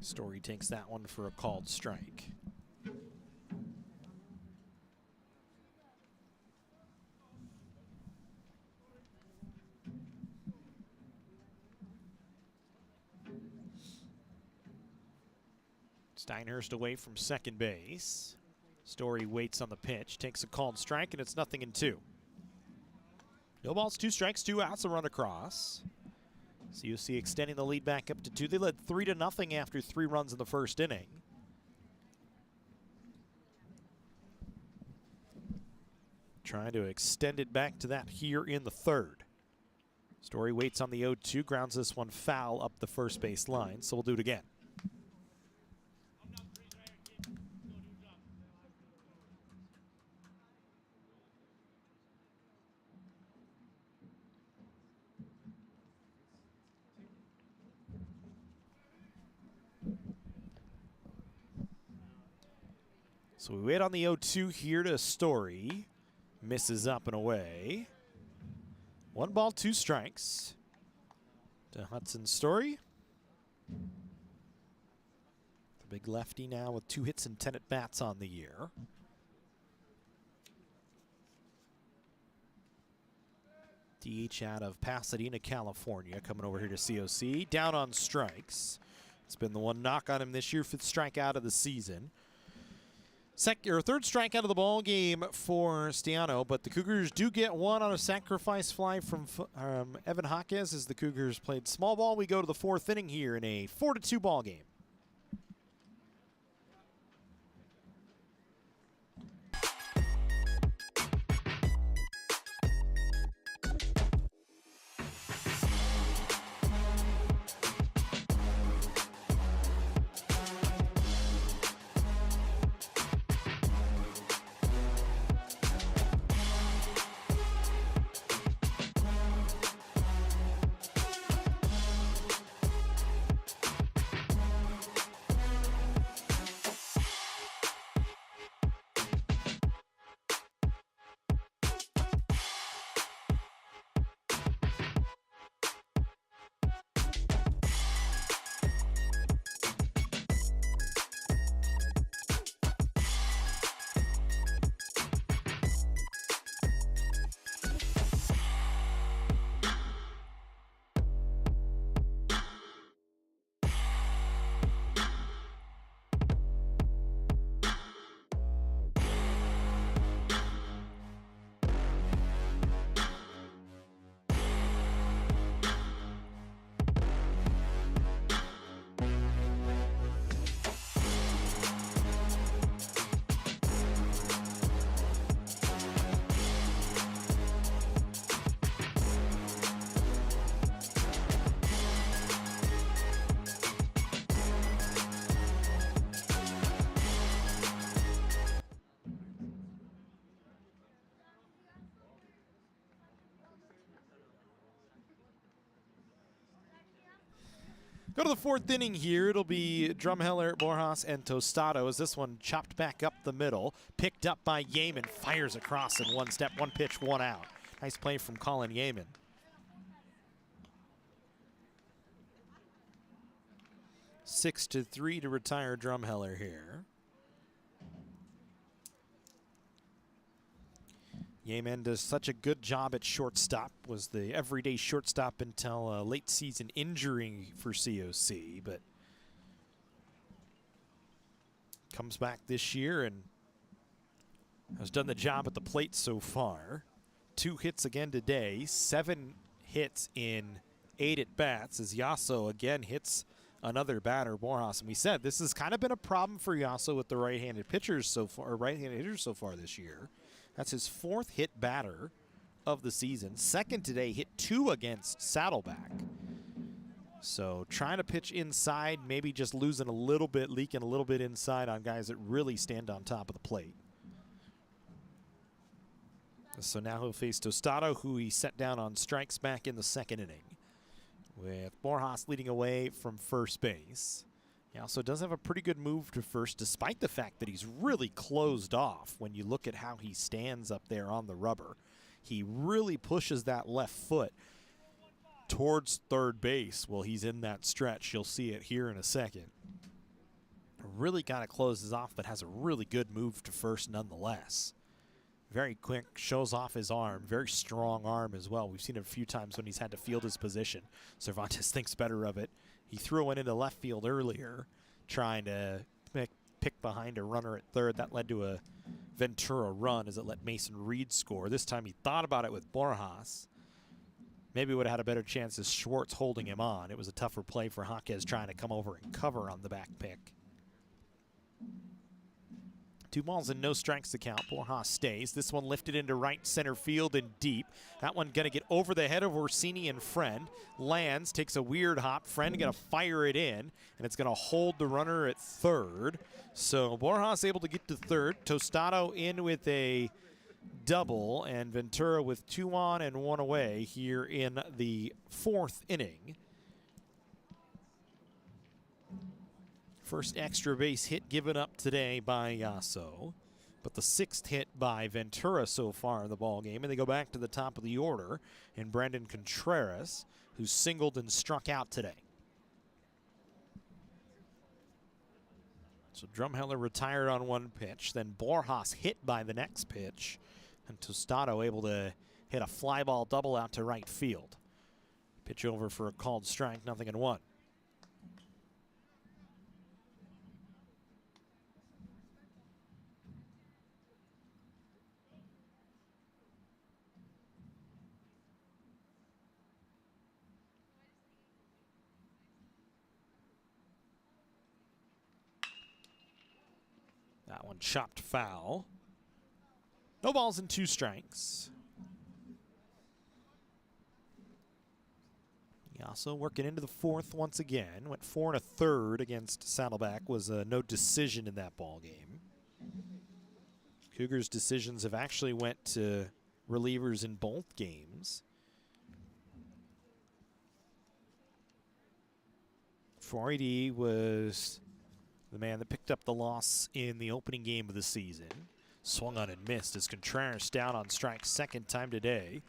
Story takes that one for a called strike. Steinhurst away from second base. Story waits on the pitch, takes a called strike, and it's 0-2. No balls, 2 strikes, 2 outs, a run across. COC extending the lead back up to 2. They led 3-0 after 3 runs in the first inning. Trying to extend it back to that here in the third. Story waits on the 0-2, grounds this one foul up the first base line, so we'll do it again. So we wait on the 0-2 here to Story. Misses up and away. 1 ball, 2 strikes to Hudson Story. The big lefty now with 2 hits and 10 at-bats on the year. DH out of Pasadena, California, coming over here to COC. Down on strikes. It's been the one knock on him this year, 5th strikeout of the season. Third strikeout of the ball game for Stiano, but the Cougars do get 1 on a sacrifice fly from Evan Jaquez as the Cougars played small ball. We go to the 4th inning here in a 4-2 ball game. Go to the 4th inning here. It'll be Drumheller, Borjas, and Tostado as this one chopped back up the middle. Picked up by Yeaman. Fires across in 1 step, 1 pitch, 1 out. Nice play from Colin Yeaman. Six to 3 to retire Drumheller here. Yeaman does such a good job at shortstop. Was the everyday shortstop until a late season injury for COC, but comes back this year and has done the job at the plate so far. 2 hits again today, 7 hits in 8 at-bats as Yasso again hits another batter, Borjas. And we said this has kind of been a problem for Yasso with the right-handed pitchers so far, or right-handed hitters so far this year. That's his 4th hit batter of the season. 2nd today, hit 2 against Saddleback. So trying to pitch inside, maybe just losing a little bit, leaking a little bit inside on guys that really stand on top of the plate. So now he'll face Tostado, who he set down on strikes back in the 2nd inning, with Borjas leading away from first base. He also does have a pretty good move to first, despite the fact that he's really closed off when you look at how he stands up there on the rubber. He really pushes that left foot towards third base while he's in that stretch. You'll see it here in a second. Really kind of closes off, but has a really good move to first nonetheless. Very quick, shows off his arm, very strong arm as well. We've seen it a few times when he's had to field his position. Cervantes thinks better of it. He threw one into left field earlier, trying to pick behind a runner at third. That led to a Ventura run as it let Mason Reed score. This time he thought about it with Borjas. Maybe would have had a better chance as Schwartz holding him on. It was a tougher play for Jaquez trying to come over and cover on the back pick. 2 balls and no strikes to count. Borjas stays. This one lifted into right center field and deep. That one going to get over the head of Orsini and Friend. Lands, takes a weird hop. Friend going to fire it in, and it's going to hold the runner at third. So Borjas able to get to third. Tostado in with a double, and Ventura with 2 on and 1 away here in the 4th inning. First extra base hit given up today by Yasso, but the 6th hit by Ventura so far in the ball game, and they go back to the top of the order in Brandon Contreras, who singled and struck out today. So Drumheller retired on one pitch, then Borjas hit by the next pitch, and Tostado able to hit a fly ball double out to right field. Pitch over for a called strike, 0-1. That one chopped foul. No balls and 2 strikes. Yasso working into the 4th once again. Went 4 1/3 against Saddleback. Was no decision in that ball game. Cougars' decisions have actually went to relievers in both games. Friday was the man that picked up the loss in the opening game of the season. Swung on and missed as Contreras down on strike 2nd time today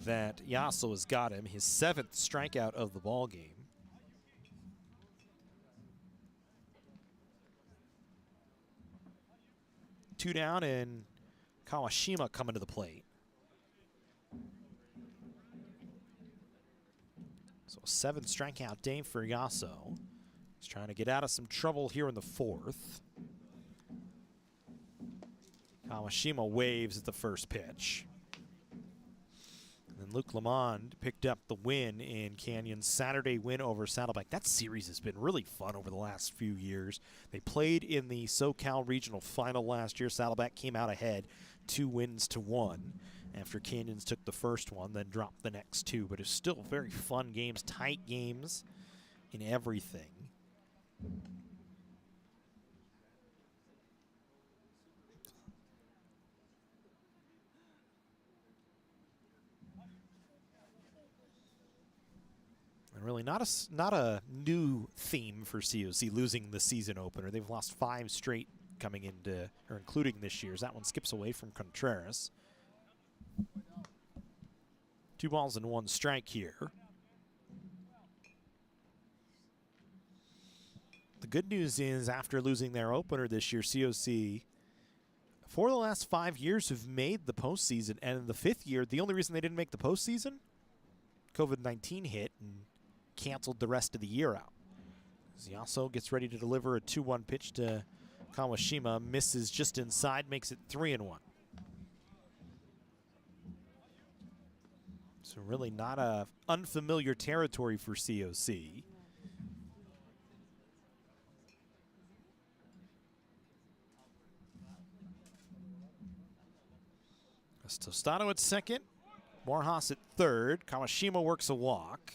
that Yasso has got him, his 7th strikeout of the ball game. Two down and Kawashima coming to the plate. So 7th strikeout day for Yasso. He's trying to get out of some trouble here in the 4th. Kawashima waves at the first pitch. And then Luke Lamond picked up the win in Canyon's Saturday win over Saddleback. That series has been really fun over the last few years. They played in the SoCal Regional Final last year. Saddleback came out ahead 2-1 after Canyons took the first one, then dropped the next 2. But it's still very fun games, tight games in everything. And really not a new theme for COC losing the season opener. They've lost 5 straight coming into, or including this year's. That one skips away from Contreras. 2 balls and 1 strike here. The good news is after losing their opener this year, COC, for the last 5 years, have made the postseason. And in the 5th year, the only reason they didn't make the postseason, COVID-19 hit and canceled the rest of the year out. Yasso gets ready to deliver a 2-1 pitch to Kawashima. Misses just inside, makes it 3-1. So really not a unfamiliar territory for COC. Tostado at second, Borjas at third. Kawashima works a walk.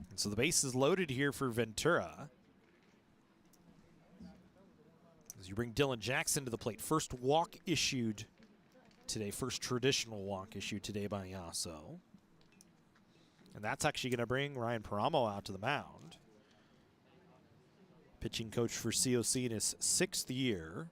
And so the base is loaded here for Ventura. As you bring Dylan Jackson to the plate. First walk issued today, first traditional walk issued today by Yasso. And that's actually going to bring Ryan Paramo out to the mound. Pitching coach for COC in his 6th year.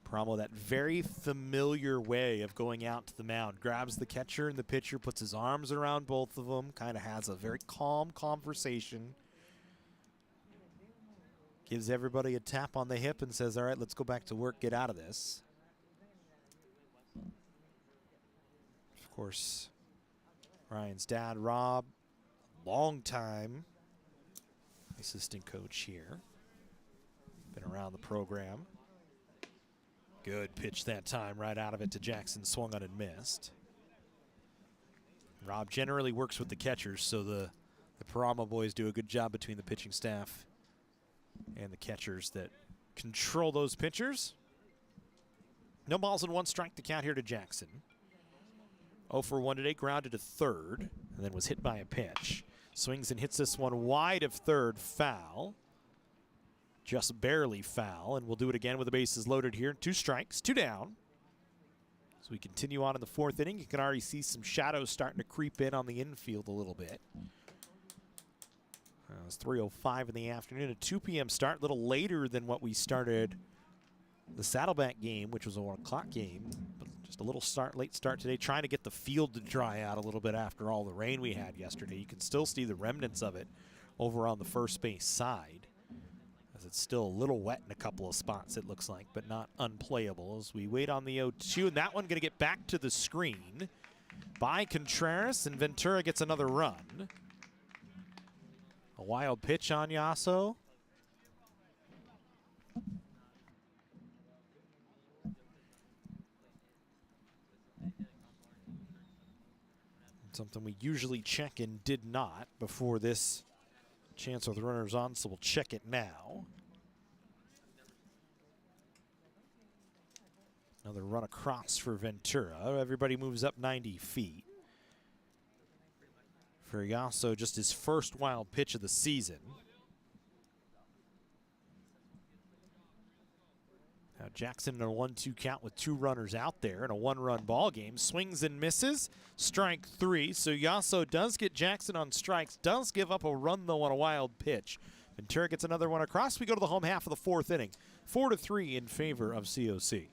Paramo, that very familiar way of going out to the mound. Grabs the catcher and the pitcher, puts his arms around both of them, kind of has a very calm conversation. Gives everybody a tap on the hip and says, all right, let's go back to work, get out of this. Of course, Ryan's dad, Rob, long time assistant coach here. Been around the program. Good pitch that time, right out of it to Jackson, swung on and missed. Rob generally works with the catchers, so the Paramo boys do a good job between the pitching staff and the catchers that control those pitchers. No balls and 1 strike to count here to Jackson. 0 for 1 today, grounded to third, and then was hit by a pitch. Swings and hits this one wide of third, foul. Just barely foul, and we'll do it again with the bases loaded here. 2 strikes, 2 down. As we continue on in the 4th inning, you can already see some shadows starting to creep in on the infield a little bit. It's 3:05 in the afternoon, a 2 p.m. start, a little later than what we started the Saddleback game, which was a 1 o'clock game. But just a little late start today, trying to get the field to dry out a little bit after all the rain we had yesterday. You can still see the remnants of it over on the first base side, as it's still a little wet in a couple of spots, it looks like, but not unplayable as we wait on the 0-2. And that one going to get back to the screen by Contreras, and Ventura gets another run. A wild pitch on Yasso. Something we usually check and did not before this chance with runners on, so we'll check it now. Another run across for Ventura. Everybody moves up 90 feet. For Yasso, just his first wild pitch of the season. Now Jackson in a 1-2 count with 2 runners out there in a 1-run ball game. Swings and misses. Strike 3. So Yasso does get Jackson on strikes. Does give up a run, though, on a wild pitch. Ventura gets another one across. We go to the home half of the 4th inning. 4-3 in favor of COC.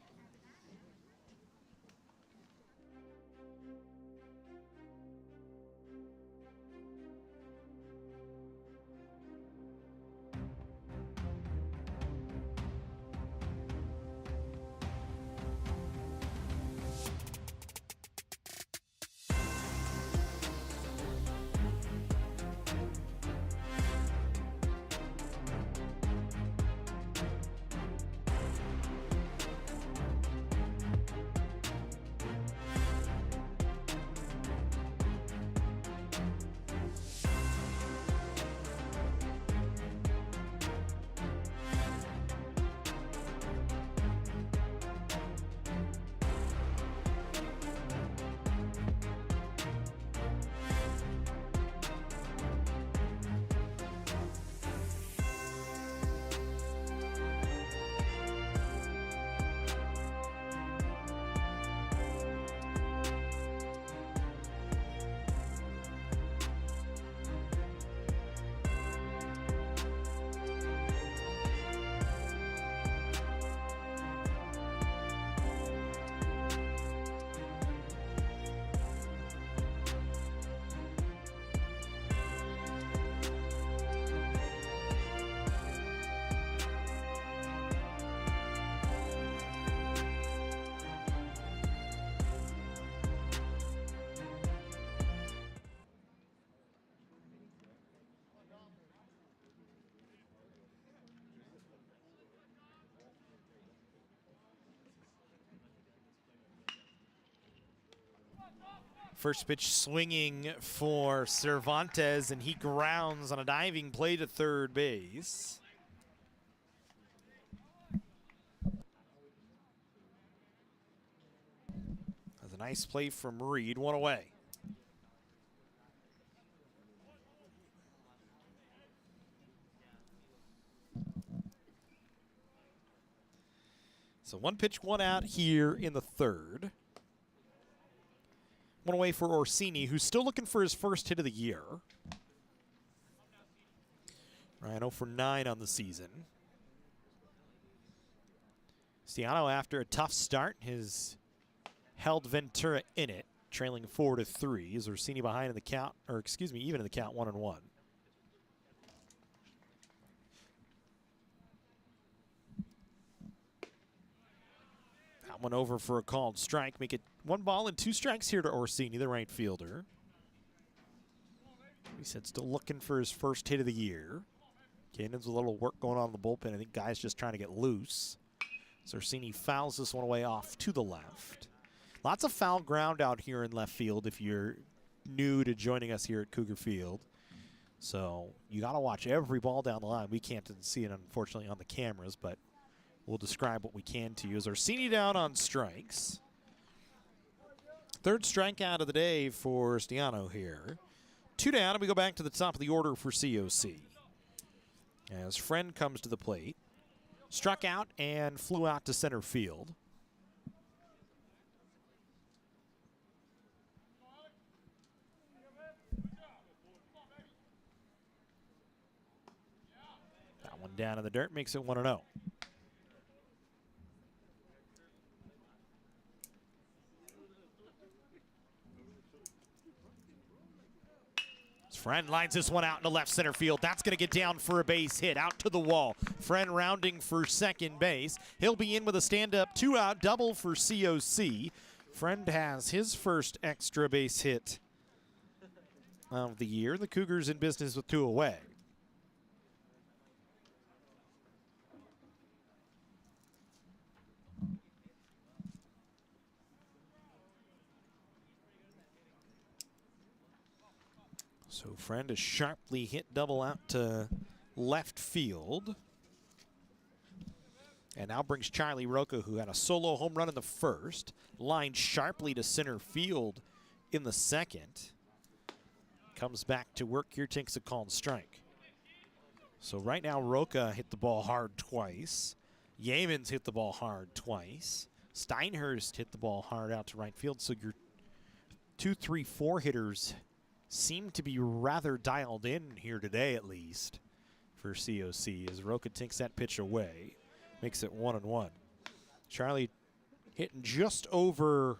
First pitch swinging for Cervantes, and he grounds on a diving play to third base. That's a nice play from Reed, 1 away. So 1 pitch, 1 out here in the 3rd. 1 away for Orsini, who's still looking for his first hit of the year. Ryan 0 for 9 on the season. Stiano, after a tough start, has held Ventura in it, trailing 4-3. Is Orsini behind in the count, or excuse me, even in the count, 1-1. That one over for a called strike. Make it 1 ball and 2 strikes here to Orsini, the right fielder. He said still looking for his first hit of the year. Cannon's a little work going on in the bullpen. I think guys just trying to get loose. So Orsini fouls this one away off to the left. Lots of foul ground out here in left field if you're new to joining us here at Cougar Field. So you got to watch every ball down the line. We can't see it, unfortunately, on the cameras, but we'll describe what we can to you. As Orsini down on strikes. Third strikeout of the day for Stiano here. 2 down, and we go back to the top of the order for COC. As Friend comes to the plate. Struck out and flew out to center field. That one down in the dirt makes it 1-0. Friend lines this one out into left center field. That's going to get down for a base hit out to the wall. Friend rounding for second base. He'll be in with a stand-up 2-out double for COC. Friend has his first extra base hit of the year. The Cougars in business with 2 away. So Friend a sharply hit double out to left field. And now brings Charlie Rocca, who had a solo home run in the first, lined sharply to center field in the second. Comes back to work here, takes a called strike. So right now Rocca hit the ball hard twice. Yeamans hit the ball hard twice. Steinhurst hit the ball hard out to right field. So your 2, 3, 4 hitters seem to be rather dialed in here today, at least, for COC, as Rocca takes that pitch away. Makes it 1-1. Charlie hitting just over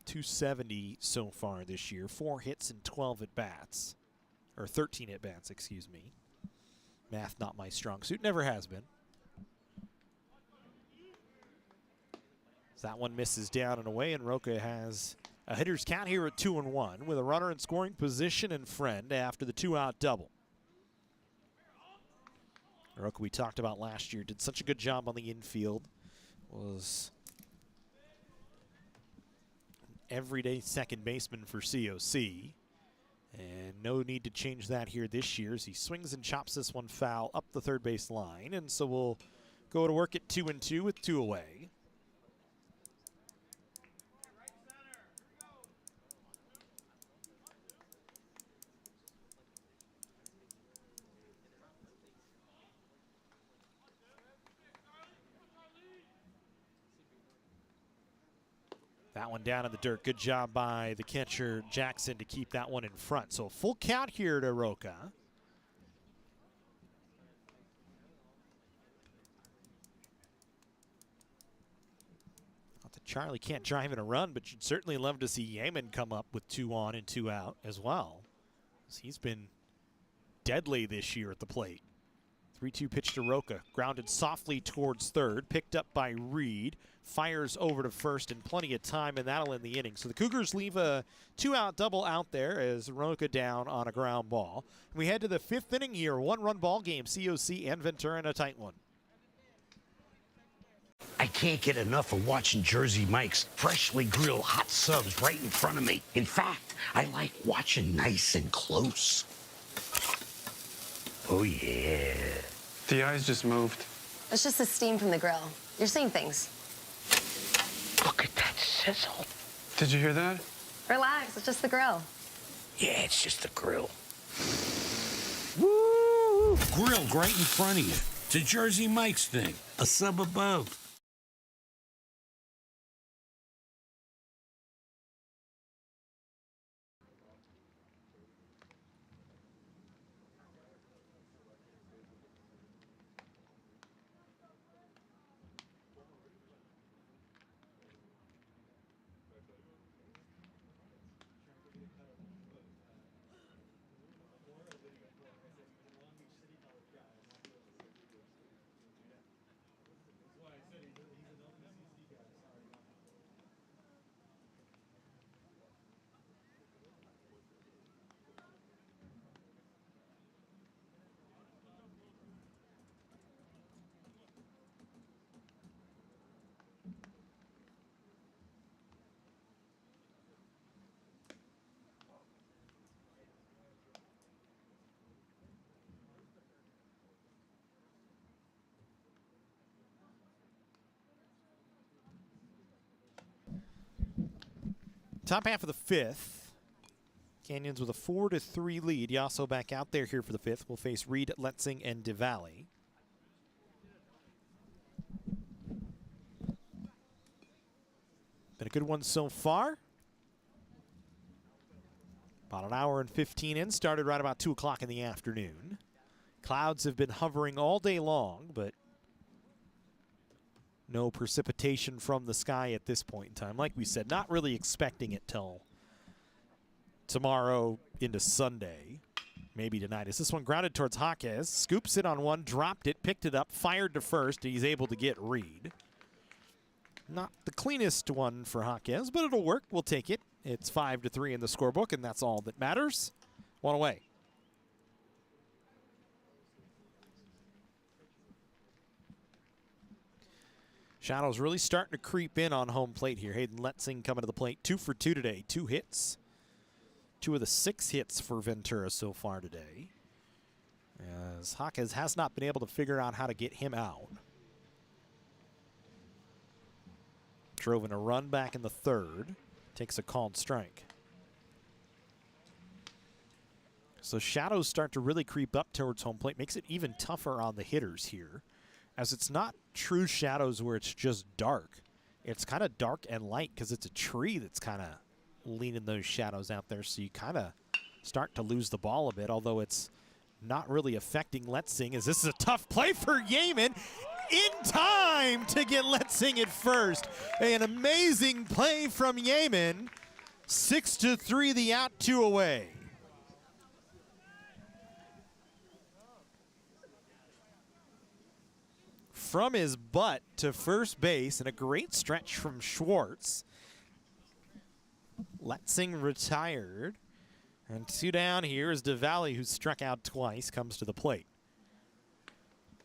270 so far this year. 4 hits and 12 at-bats. Or 13 at-bats, excuse me. Math not my strong suit, never has been. So that one misses down and away, and Rocca has a hitter's count here at 2-1 with a runner in scoring position and Friend after the 2-out double. Rocca, we talked about last year, did such a good job on the infield. Was an everyday second baseman for COC. And no need to change that here this year as he swings and chops this one foul up the third base line. And so we'll go to work at 2-2 with 2 away. That one down in the dirt. Good job by the catcher, Jackson, to keep that one in front. So full count here to Rocca. Not that Charlie can't drive in a run, but you'd certainly love to see Yeaman come up with 2 on and 2 out as well. He's been deadly this year at the plate. 3-2 pitch to Rocca. Grounded softly towards third. Picked up by Reed. Fires over to first, and plenty of time, and that'll end the inning. So the Cougars leave a 2-out double out there as Rocca down on a ground ball. And we head to the 5th inning here. 1-run ball game. COC and Ventura in a tight one. I can't get enough of watching Jersey Mike's freshly grilled hot subs right in front of me. In fact, I like watching nice and close. Oh, yeah. The eyes just moved. It's just the steam from the grill. You're seeing things. Look at that sizzle. Did you hear that? Relax, it's just the grill. Yeah, it's just the grill. Woo! Grilled right in front of you. It's a Jersey Mike's thing. A sub above. Top half of the fifth. Canyons with a 4-3 lead. Yasso back out there here for the fifth. Will face Reed, Letzing, and DeValley. Been a good one so far. About an hour and 15 in. Started right about 2 o'clock in the afternoon. Clouds have been hovering all day long, but no precipitation from the sky at this point in time. Like we said, not really expecting it till tomorrow into Sunday, maybe tonight. As this one grounded towards Jaquez, scoops it on one, dropped it, picked it up, fired to first. He's able to get Reed. Not the cleanest one for Jaquez, but it'll work. We'll take it. It's 5-3 in the scorebook, and that's all that matters. One away. Shadows really starting to creep in on home plate here. Hayden Letzing coming to the plate. 2 for 2 today. 2 hits. 2 of the 6 hits for Ventura so far today. As Jaquez has not been able to figure out how to get him out. Drove in a run back in the third. Takes a called strike. So shadows start to really creep up towards home plate. Makes it even tougher on the hitters here, as it's not true shadows where it's just dark. It's kind of dark and light because it's a tree that's kind of leaning those shadows out there. So you kind of start to lose the ball a bit, although it's not really affecting Letzing, as this is a tough play for Yeaman. In time to get Letzing at first. An amazing play from Yeaman. 6-3 the out, 2 away. From his butt to first base, and a great stretch from Schwartz. Letzing retired. And 2 down here is DeValley, who struck out twice, comes to the plate.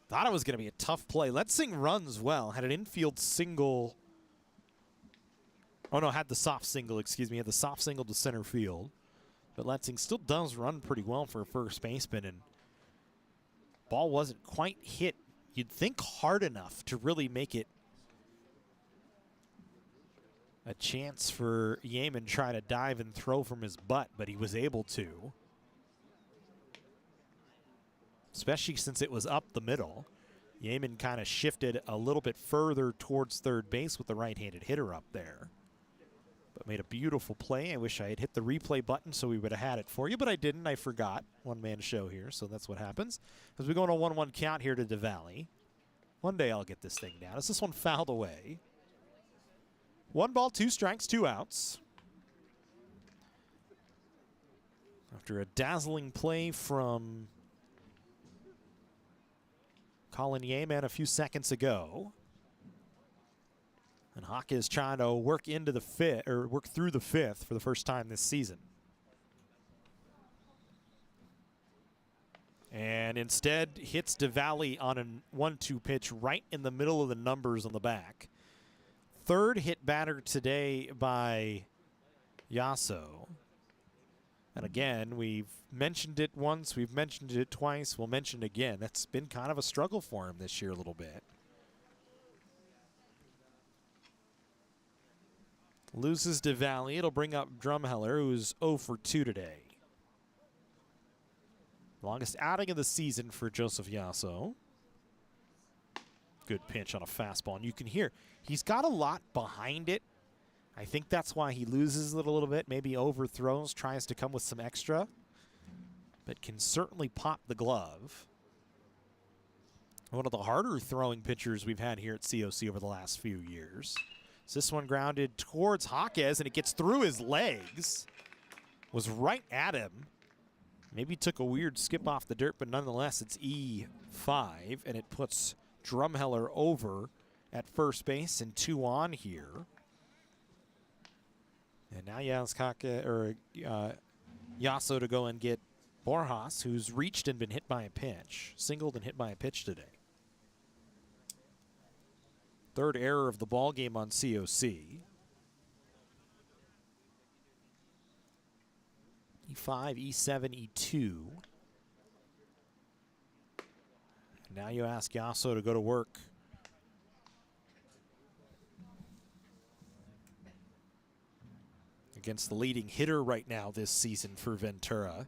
Thought it was going to be a tough play. Letzing runs well. Had an infield single. Oh, no, had the soft single, excuse me. Had the soft single to center field. But Letzing still does run pretty well for a first baseman. And ball wasn't quite hit, you'd think, hard enough to really make it a chance for Yeaman try to dive and throw from his butt, but he was able to. Especially since it was up the middle. Yeaman kind of shifted a little bit further towards third base with the right-handed hitter up there. But made a beautiful play. I wish I had hit the replay button so we would have had it for you, but I didn't. I forgot. One-man show here, so that's what happens. As we go on a 1-1 count here to DeValley. One day I'll get this thing down. As this one fouled away. 1 ball, 2 strikes, 2 outs. After a dazzling play from Colin Yeaman a few seconds ago. And Hawk is trying to work into the fifth, or work through the fifth for the first time this season. And instead hits DeValley on a 1-2 pitch right in the middle of the numbers on the back. Third hit batter today by Yasso. And again, we've mentioned it once, we've mentioned it twice, we'll mention it again. That's been kind of a struggle for him this year a little bit. Loses DeValley. It'll bring up Drumheller, who's 0 for 2 today. Longest outing of the season for Joseph Yasso. Good pitch on a fastball, and you can hear he's got a lot behind it. I think that's why he loses it a little bit, maybe overthrows, tries to come with some extra, but can certainly pop the glove. One of the harder throwing pitchers we've had here at COC over the last few years. So this one grounded towards Jaquez, and it gets through his legs. Was right at him. Maybe took a weird skip off the dirt, but nonetheless, it's E5, and it puts Drumheller over at first base and 2 on here. And now you ask Yasso to go and get Borjas, who's reached and been hit by a pitch. Singled and hit by a pitch today. Third error of the ball game on COC. E5, E7, E2. And now you ask Yasso to go to work. against the leading hitter right now this season for Ventura.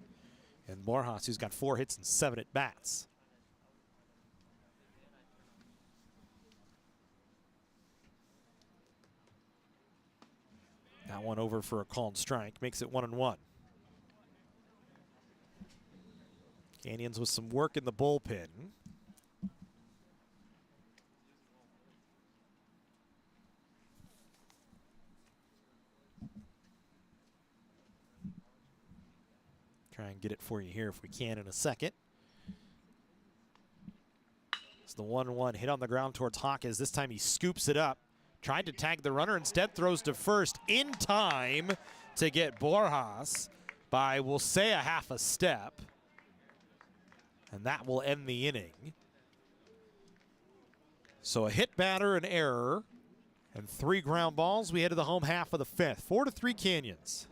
And Borjas, who's got 4 hits and 7 at-bats. That one over for a called strike, makes it 1-1. Canyons with some work in the bullpen. Try and get it for you here if we can in a second. It's the 1-1 hit on the ground towards Hawkins. This time he scoops it up. Tried to tag the runner, instead throws to first in time to get Borjas by, we'll say, a half a step. And that will end the inning. So a hit batter, an error, and 3 ground balls. We head to the home half of the 5th. 4-3 Canyons.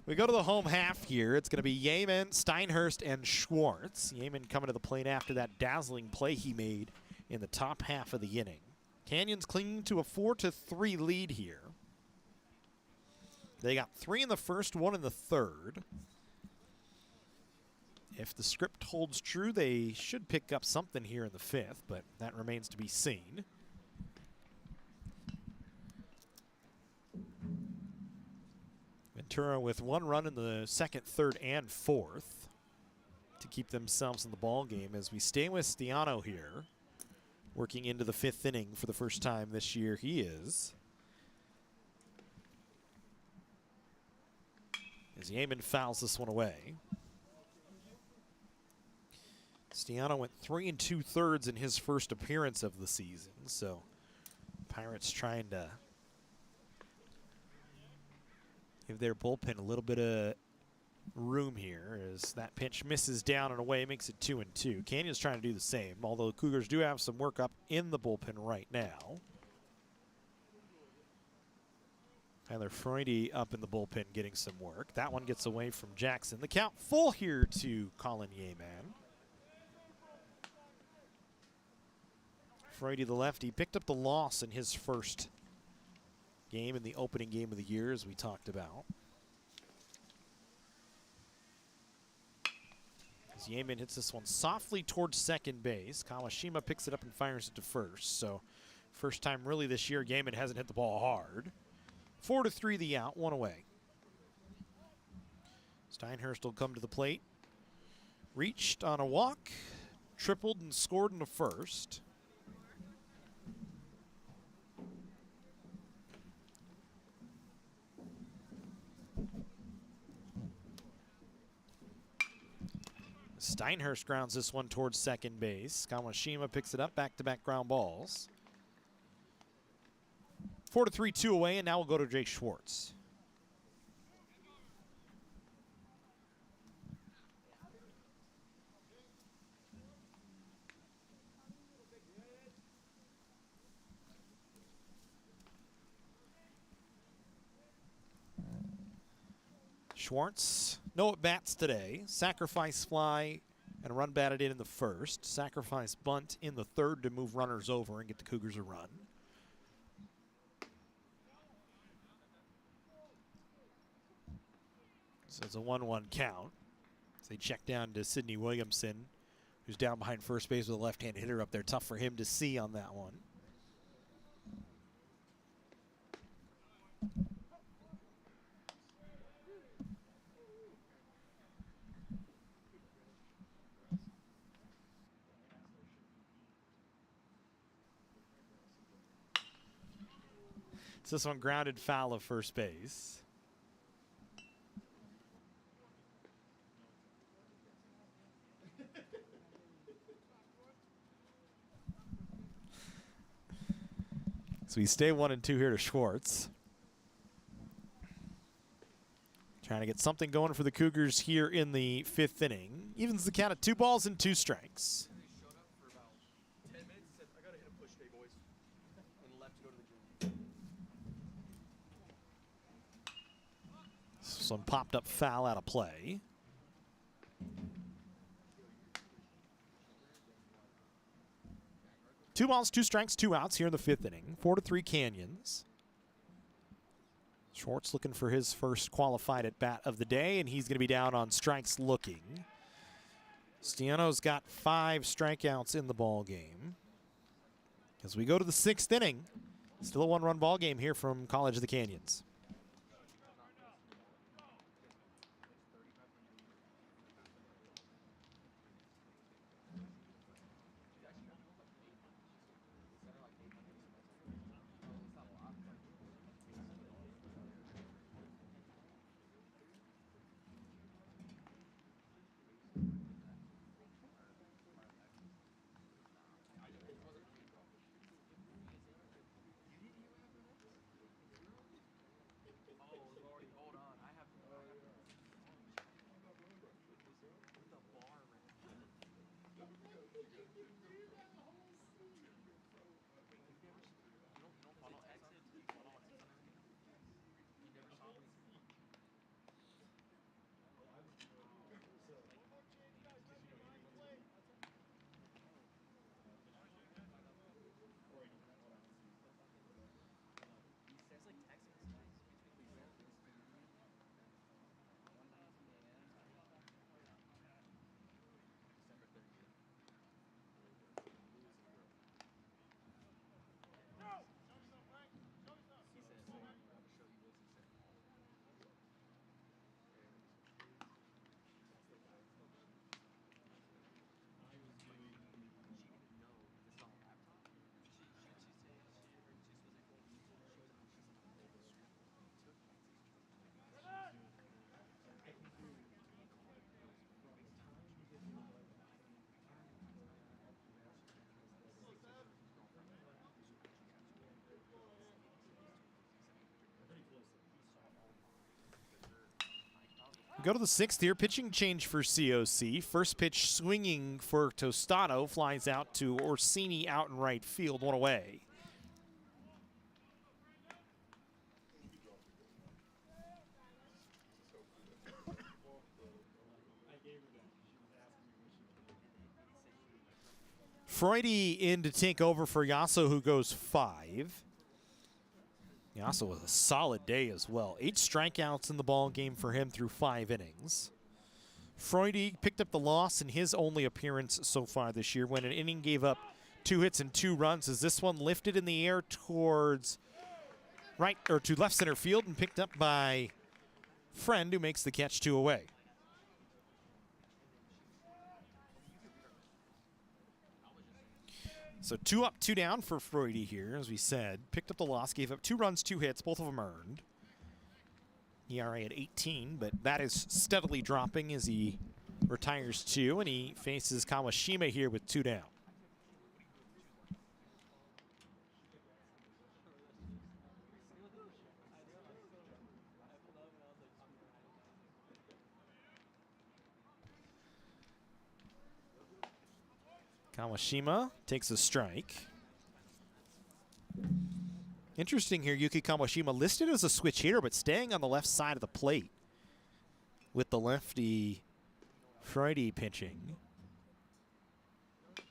We go to the home half here. It's going to be Yeaman, Steinhurst, and Schwartz. Yeaman coming to the plate after that dazzling play he made in the top half of the inning. Canyons clinging to a 4-3 lead here. They got 3 in the first, 1 in the third. If the script holds true, they should pick up something here in the 5th, but that remains to be seen. Ventura with 1 run in the 2nd, 3rd, and 4th to keep themselves in the ball game as we stay with Stiano here, working into the 5th inning for the first time this year. He is. As Yeaman fouls this one away. Stiano went 3 2/3 in his first appearance of the season, so Pirates trying to give their bullpen a little bit of room here as that pitch misses down and away, makes it 2-2. Canyon's trying to do the same, although the Cougars do have some work up in the bullpen right now. Tyler Freudy up in the bullpen getting some work. That one gets away from Jackson. The count full here to Colin Yeaman. Freudy, the lefty, picked up the loss in his first game in the opening game of the year, as we talked about. As Yeaman hits this one softly towards second base, Kawashima picks it up and fires it to first. So first time really this year Yeaman hasn't hit the ball hard. 4-3 the out, 1 away. Steinhurst will come to the plate. Reached on a walk, tripled and scored in the first. Steinhurst grounds this one towards second base. Kawashima picks it up, back-to-back ground balls. 4-3, 2 away, and now we'll go to Jake Schwartz. Schwartz, no at-bats today. Sacrifice fly and run batted in the first. Sacrifice bunt in the third to move runners over and get the Cougars a run. So it's a 1-1 count. So they check down to Sidney Williamson, who's down behind first base with a left-handed hitter up there. Tough for him to see on that one. So this one grounded foul of first base. So we stay 1-2 here to Schwartz. Trying to get something going for the Cougars here in the 5th inning. Evens the count at 2 balls and 2 strikes. Some popped up foul out of play. Two balls, 2 strikes, 2 outs here in the 5th inning. 4-3 Canyons. Schwartz looking for his first qualified at bat of the day, and he's going to be down on strikes looking. Stiano's got 5 strikeouts in the ball game. As we go to the 6th inning, still a 1-run ball game here from College of the Canyons. We go to the 6th here. Pitching change for COC. First pitch swinging for Tostado. Flies out to Orsini out in right field. 1 away. Freudy in to take over for Yasso, who goes 5. Yasso was a solid day as well. 8 strikeouts in the ball game for him through 5 innings. Freudy picked up the loss in his only appearance so far this year when an inning gave up 2 hits and 2 runs, as this one lifted in the air towards right or to left center field and picked up by Friend, who makes the catch 2 away. So 2 up, 2 down for Freudy here, as we said. Picked up the loss, gave up 2 runs, 2 hits, both of them earned. ERA at 18, but that is steadily dropping as he retires 2, and he faces Kawashima here with 2 down. Kawashima takes a strike. Interesting here, Yuki Kawashima listed as a switch hitter, but staying on the left side of the plate. with the lefty Friday pitching.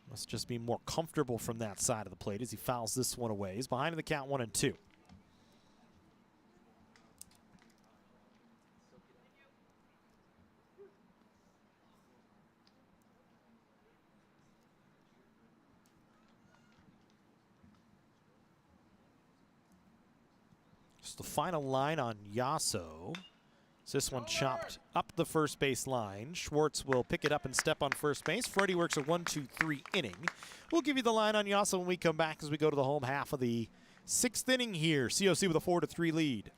Must just be more comfortable from that side of the plate as he fouls this one away. He's behind in the count 1-2. Just the final line on Yasso. This one chopped up the first base line. Schwartz will pick it up and step on first base. Freddie works a 1-2-3 inning. We'll give you the line on Yasso when we come back as we go to the home half of the 6th inning here. COC with a 4-3 lead.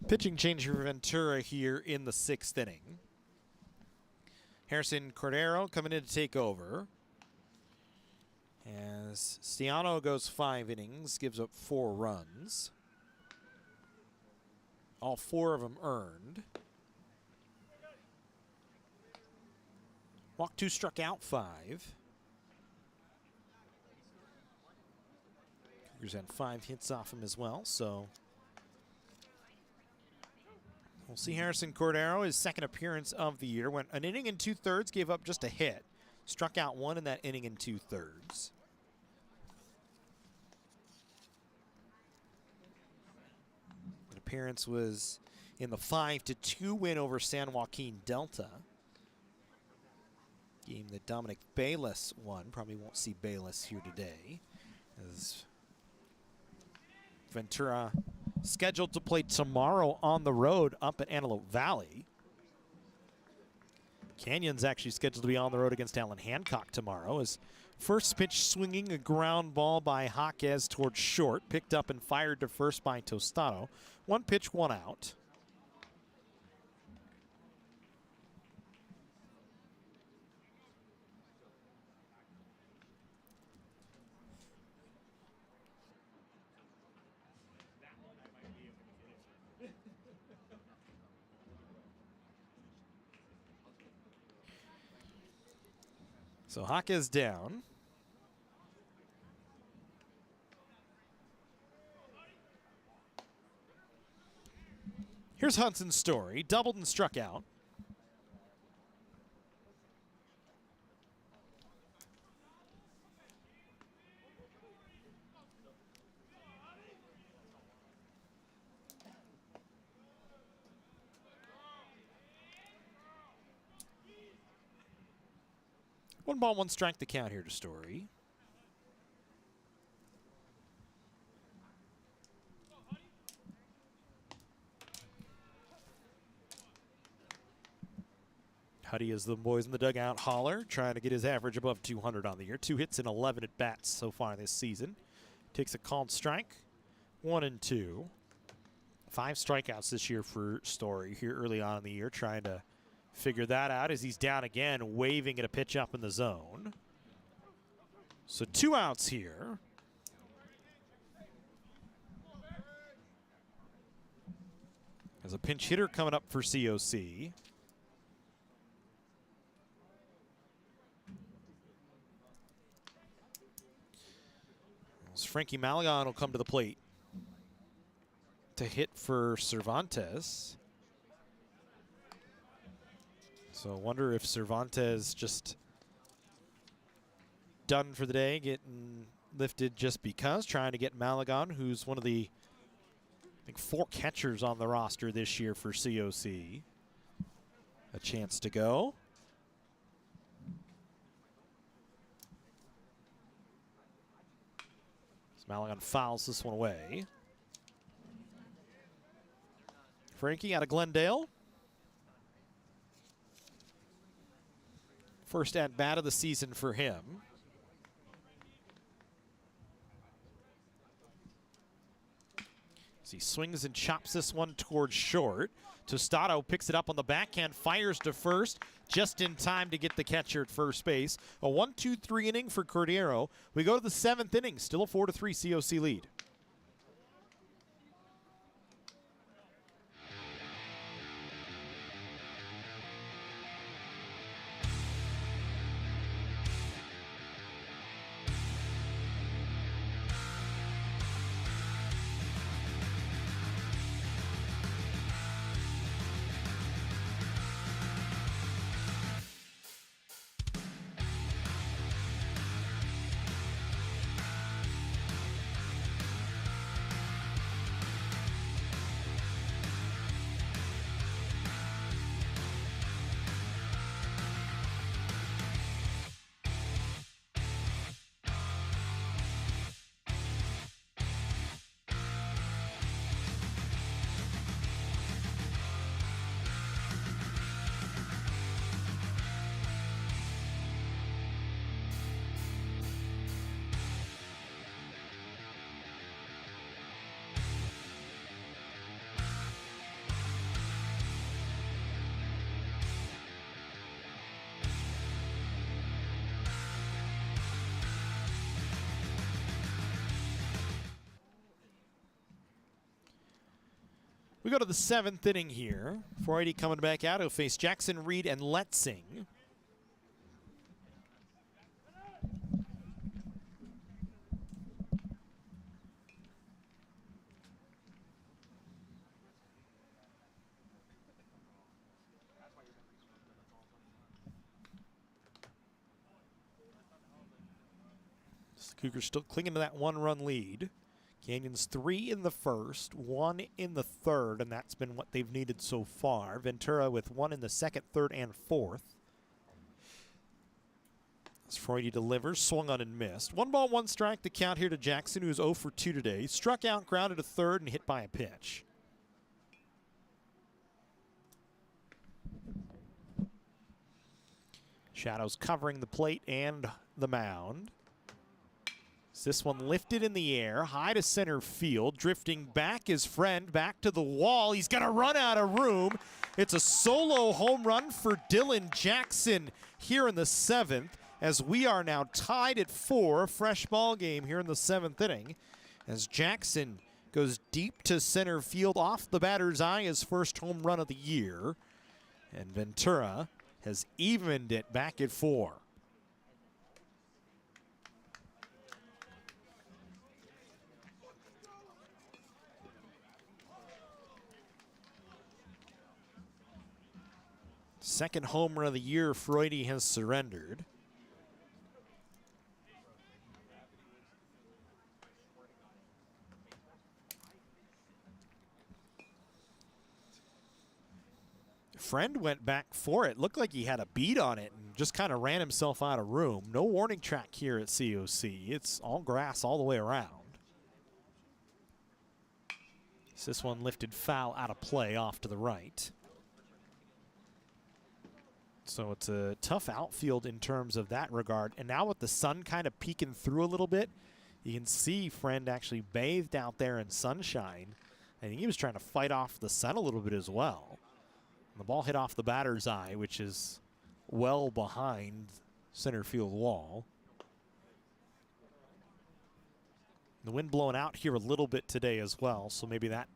Pitching change for Ventura here in the 6th inning. Harrison Cordero coming in to take over. As Stiano goes 5 innings, gives up 4 runs. All 4 of them earned. Walked 2, struck out 5. Cougars had 5 hits off him as well, so we'll see Harrison Cordero, his 2nd appearance of the year. Went an inning and 2/3, gave up just a hit. Struck out 1 in that inning and 2/3. That appearance was in the 5-2 win over San Joaquin Delta. Game that Dominic Bayless won. Probably won't see Bayless here today, as Ventura scheduled to play tomorrow on the road up at Antelope Valley. Canyon's actually scheduled to be on the road against Allen Hancock tomorrow. His first pitch swinging a ground ball by Jaquez towards short, picked up and fired to first by Tostado. 1 pitch, 1 out. So Jaquez down. Here's Hudson's story. Doubled and struck out. One ball, 1 strike the count here to Story. Huddy is the boys in the dugout holler, trying to get his average above 200 on the year. 2 hits and 11 at bats so far this season. Takes a called strike, 1-2. 5 strikeouts this year for Story here early on in the year, trying to figure that out as he's down again, waving at a pitch up in the zone. So 2 outs here. As a pinch hitter coming up for COC. As Frankie Malagon will come to the plate to hit for Cervantes. So I wonder if Cervantes just done for the day, getting lifted just because, trying to get Malagon, who's one of the, I think, 4 catchers on the roster this year for COC, a chance to go. So Malagon fouls this one away. Frankie out of Glendale. First at bat of the season for him. As he swings and chops this one towards short. Tostado picks it up on the backhand, fires to first, just in time to get the catcher at first base. A 1-2-3 inning for Cordero. We go to the 7th inning, still a 4-3 COC lead. We go to the 7th inning here. 480 coming back out. He'll face Jackson, Reed, and Letzing. The Cougars still clinging to that 1-run lead. Canyons 3 in the first, 1 in the third, and that's been what they've needed so far. Ventura with 1 in the second, third, and fourth. As Freudy delivers, swung on and missed. 1 ball, 1 strike, the count here to Jackson, who's 0 for 2 today. Struck out, grounded to third, and hit by a pitch. Shadows covering the plate and the mound. This one lifted in the air, high to center field. Drifting back is Friend, back to the wall. He's going to run out of room. It's a solo home run for Dylan Jackson here in the 7th, as we are now tied at 4. A fresh ball game here in the 7th inning, as Jackson goes deep to center field off the batter's eye, his first home run of the year. And Ventura has evened it back at 4. Second home run of the year, Freudy has surrendered. Friend went back for it. Looked like he had a beat on it and just kind of ran himself out of room. No warning track here at COC. It's all grass all the way around. This one lifted foul out of play off to the right. So it's a tough outfield in terms of that regard. And now with the sun kind of peeking through a little bit, you can see Friend actually bathed out there in sunshine. I think he was trying to fight off the sun a little bit as well. And the ball hit off the batter's eye, which is well behind center field wall. The wind blowing out here a little bit today as well, so maybe that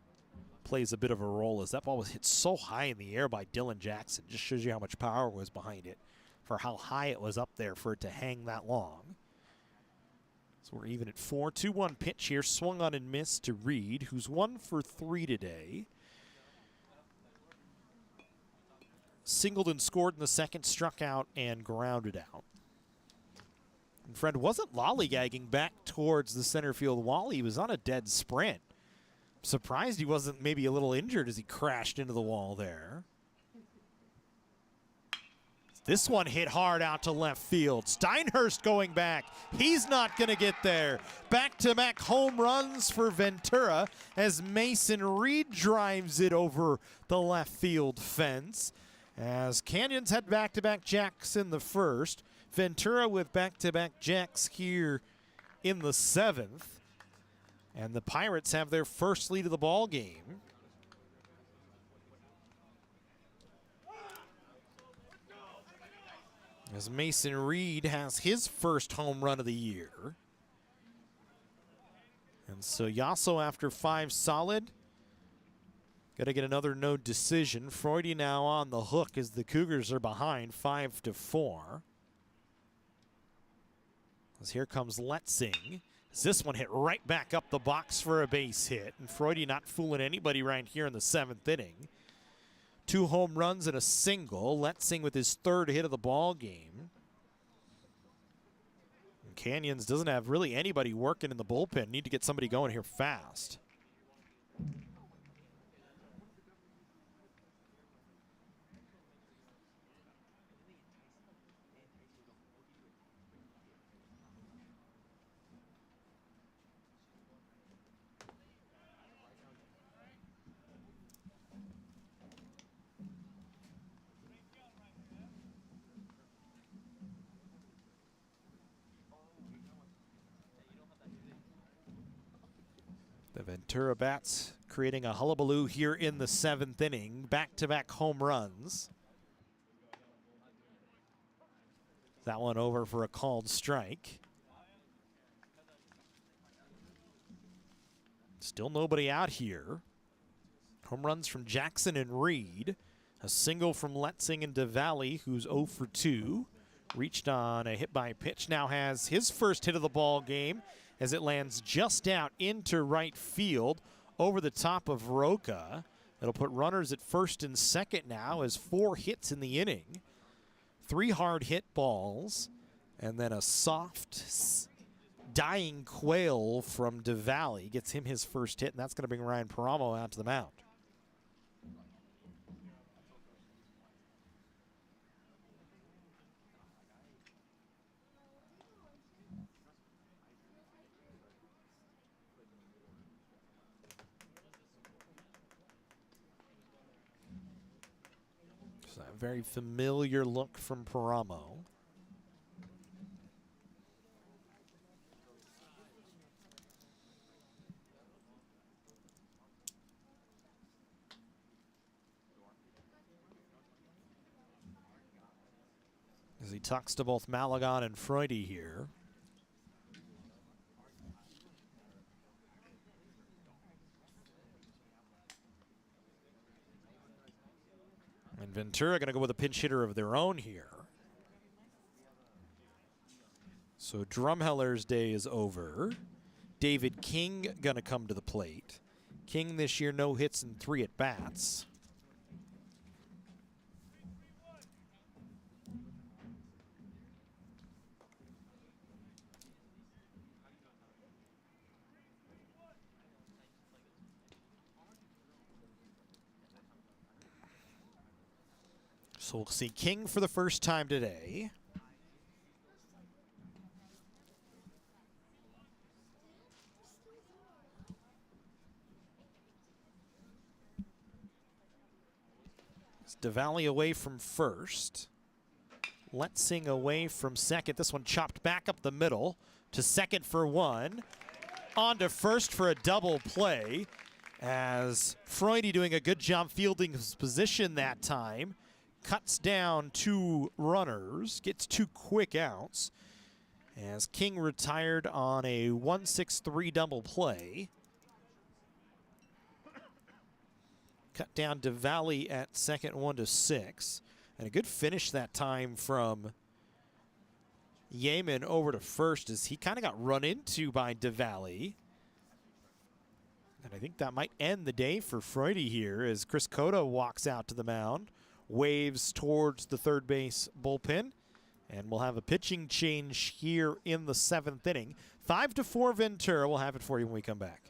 plays a bit of a role as that ball was hit so high in the air by Dylan Jackson. Just shows you how much power was behind it for how high it was up there for it to hang that long. So we're even at 4. 2-1 pitch here. Swung on and missed to Reed, who's 1 for 3 today. Singled and scored in the second, struck out and grounded out. And Fred wasn't lollygagging back towards the center field wall. He was on a dead sprint. Surprised he wasn't maybe a little injured as he crashed into the wall there. This one hit hard out to left field. Steinhurst going back. He's not going to get there. Back-to-back home runs for Ventura as Mason Reed drives it over the left field fence. As Canyons had back-to-back jacks in the first. Ventura with back-to-back jacks here in the 7th. And the Pirates have their first lead of the ball game. As Mason Reed has his first home run of the year. And so Yasso, after 5 solid, got to get another no decision. Freudy now on the hook as the Cougars are behind 5-4. As here comes Letzing. As this one hit right back up the box for a base hit. And Freudy not fooling anybody right here in the 7th inning. 2 home runs and a single. Letzing with his 3rd hit of the ball game. And Canyons doesn't have really anybody working in the bullpen. Need to get somebody going here fast. The Ventura bats creating a hullabaloo here in the 7th inning. Back-to-back home runs. That one over for a called strike. Still nobody out here. Home runs from Jackson and Reed. A single from Letzing and DeValley, who's 0 for 2. Reached on a hit by pitch. Now has his first hit of the ball game as it lands just out into right field over the top of Roca. It'll put runners at first and second now as 4 hits in the inning. 3 hard hit balls and then a soft dying quail from DeValley gets him his first hit, and that's going to bring Ryan Paramo out to the mound. So a very familiar look from Paramo. As he talks to both Malagon and Freudy here. And Ventura going to go with a pinch hitter of their own here. So Drumheller's day is over. David King going to come to the plate. King this year, no hits and 3 at-bats. So we'll see King for the first time today. It's DeValley away from first. Letzing away from second. This one chopped back up the middle to second for 1. On to first for a double play as Freudy doing a good job fielding his position that time. Cuts down 2 runners, gets 2 quick outs as King retired on a 1-6-3 double play. cut down to Valley at second, 1-6. And a good finish that time from Yeaman over to first as he kind of got run into by DeValley. And I think that might end the day for Freudy here as Chris Cota walks out to the mound, waves towards the third base bullpen, and we'll have a pitching change here in the 7th inning. 5-4 Ventura. We'll have it for you when we come back.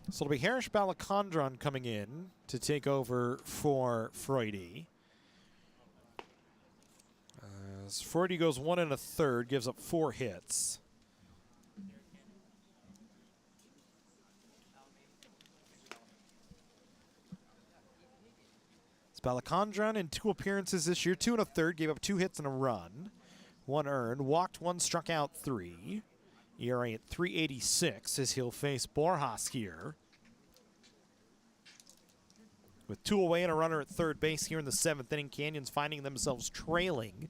So it'll be Harish Balachandran coming in to take over for Freudy. As Freudy goes 1 1/3, gives up 4 hits. It's Balachandran in 2 appearances this year, 2 1/3, gave up 2 hits and a run. 1 earned, walked 1, struck out 3. ERA at 3.86 as he'll face Borjas here. With 2 away and a runner at third base here in the 7th inning, Canyons finding themselves trailing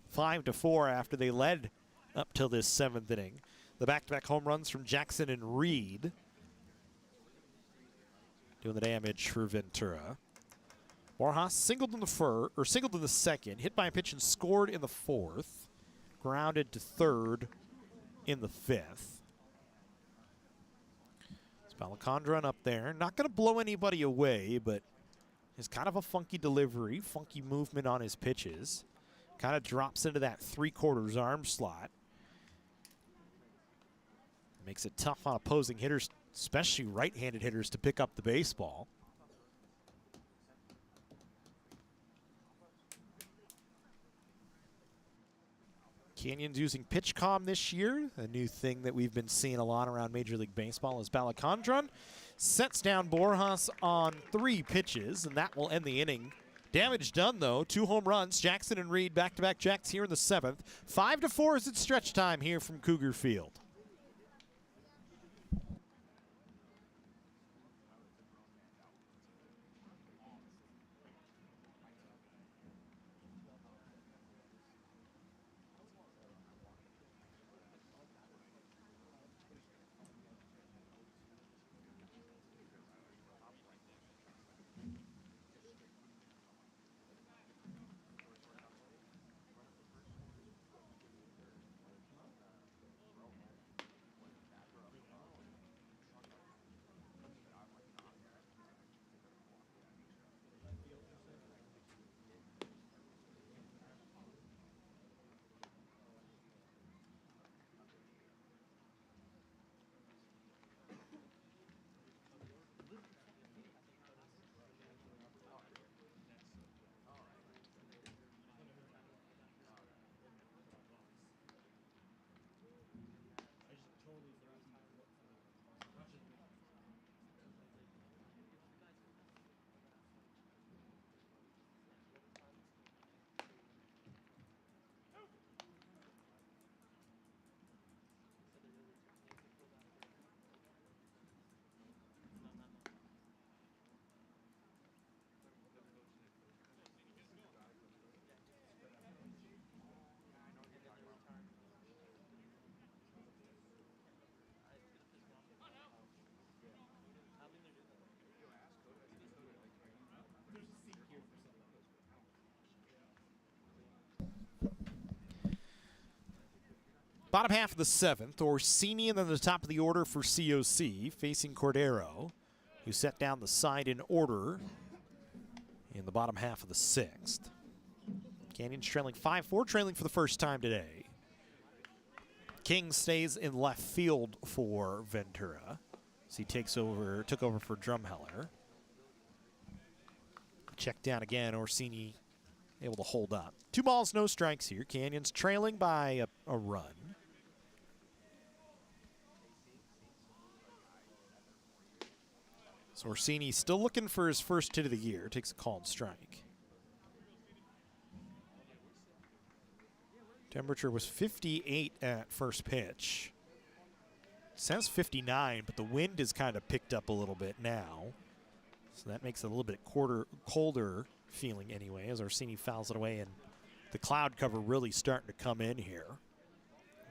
5-4 after they led up till this 7th inning. The back-to-back home runs from Jackson and Reed doing the damage for Ventura. Borjas singled in the second, hit by a pitch and scored in the 4th, grounded to third in the 5th. Balachandran up there. Not going to blow anybody away, but has kind of a funky delivery, funky movement on his pitches. Kind of drops into that 3/4 arm slot. Makes it tough on opposing hitters, especially right-handed hitters, to pick up the baseball. Canyons using PitchCom this year, a new thing that we've been seeing a lot around Major League Baseball, as Balachandran sets down Borjas on 3 pitches, and that will end the inning. Damage done, though. 2 home runs. Jackson and Reed back-to-back jacks here in the 7th. 5-4 is its stretch time here from Cougar Field. Bottom half of the 7th, Orsini, and then the top of the order for COC, facing Cordero, who set down the side in order in the bottom half of the 6th. Canyons trailing 5-4, trailing for the first time today. King stays in left field for Ventura as he took over for Drumheller. Check down again, Orsini able to hold up. 2 balls, no strikes here. Canyons trailing by a run. So Orsini still looking for his first hit of the year. Takes a called strike. Temperature was 58 at first pitch. Says 59, but the wind has kind of picked up a little bit now. So that makes it a little bit colder feeling anyway, as Orsini fouls it away, and the cloud cover really starting to come in here.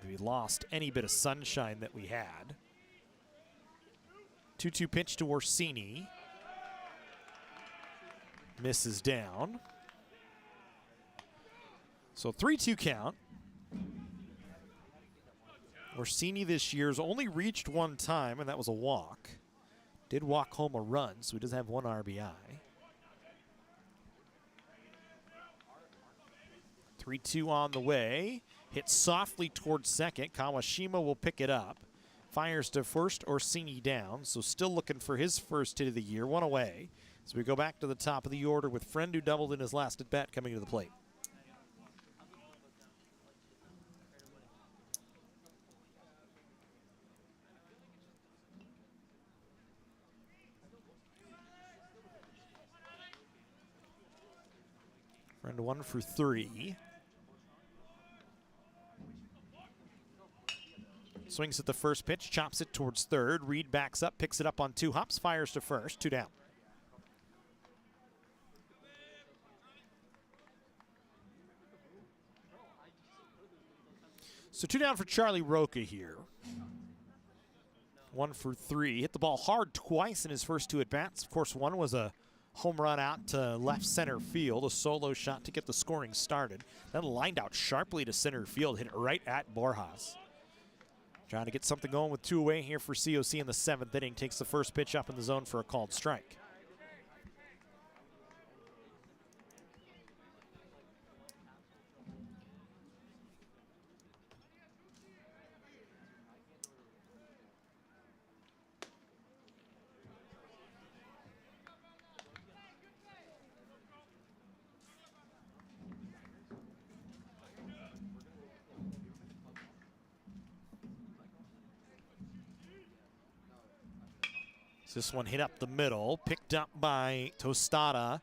We lost any bit of sunshine that we had. 2-2 pitch to Orsini. Misses down. So 3-2 count. Orsini this year's only reached one time, and that was a walk. Did walk home a run, so he does have 1 RBI. 3-2 on the way. Hit softly towards second. Kawashima will pick it up. Fires to first, Orsini down, so still looking for his first hit of the year. 1 away. So we go back to the top of the order with Friend, who doubled in his last at bat, coming to the plate. Friend 1 for 3. Swings at the first pitch, chops it towards third. Reed backs up, picks it up on 2 hops, fires to first, 2 down. So 2 down for Charlie Roca here. 1 for 3. Hit the ball hard twice in his first 2 at-bats. Of course, one was a home run out to left center field, a solo shot to get the scoring started. Then lined out sharply to center field, hit it right at Borjas. Trying to get something going with 2 away here for COC in the 7th inning. Takes the first pitch up in the zone for a called strike. This one hit up the middle, picked up by Tostada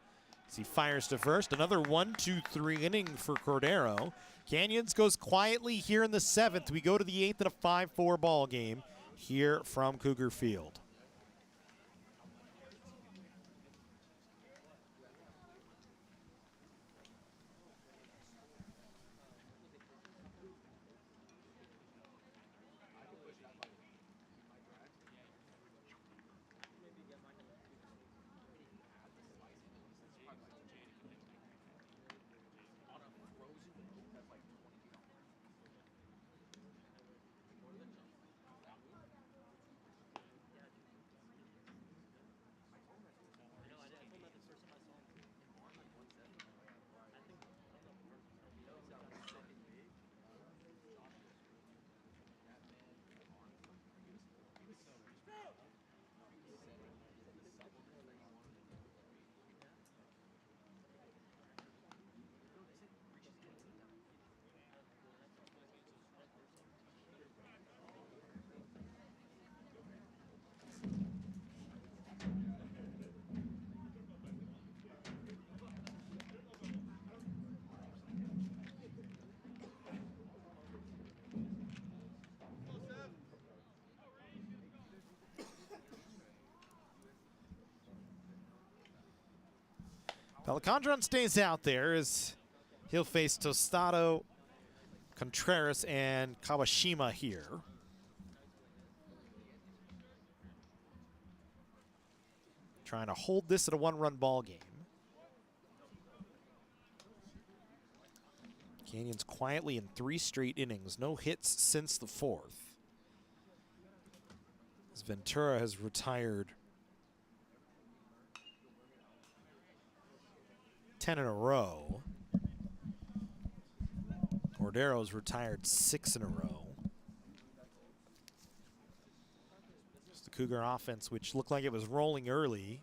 as he fires to first. Another 1-2-3 inning for Cordero. Canyons goes quietly here in the 7th. We go to the 8th in a 5-4 ball game here from Cougar Field. Pelicandron stays out there as he'll face Tostado, Contreras, and Kawashima here. Trying to hold this at a 1-run ball game. Canyons quietly in 3 straight innings, no hits since the 4th. As Ventura has retired 10 in a row. Cordero's retired 6 in a row. It's the Cougar offense, which looked like it was rolling early,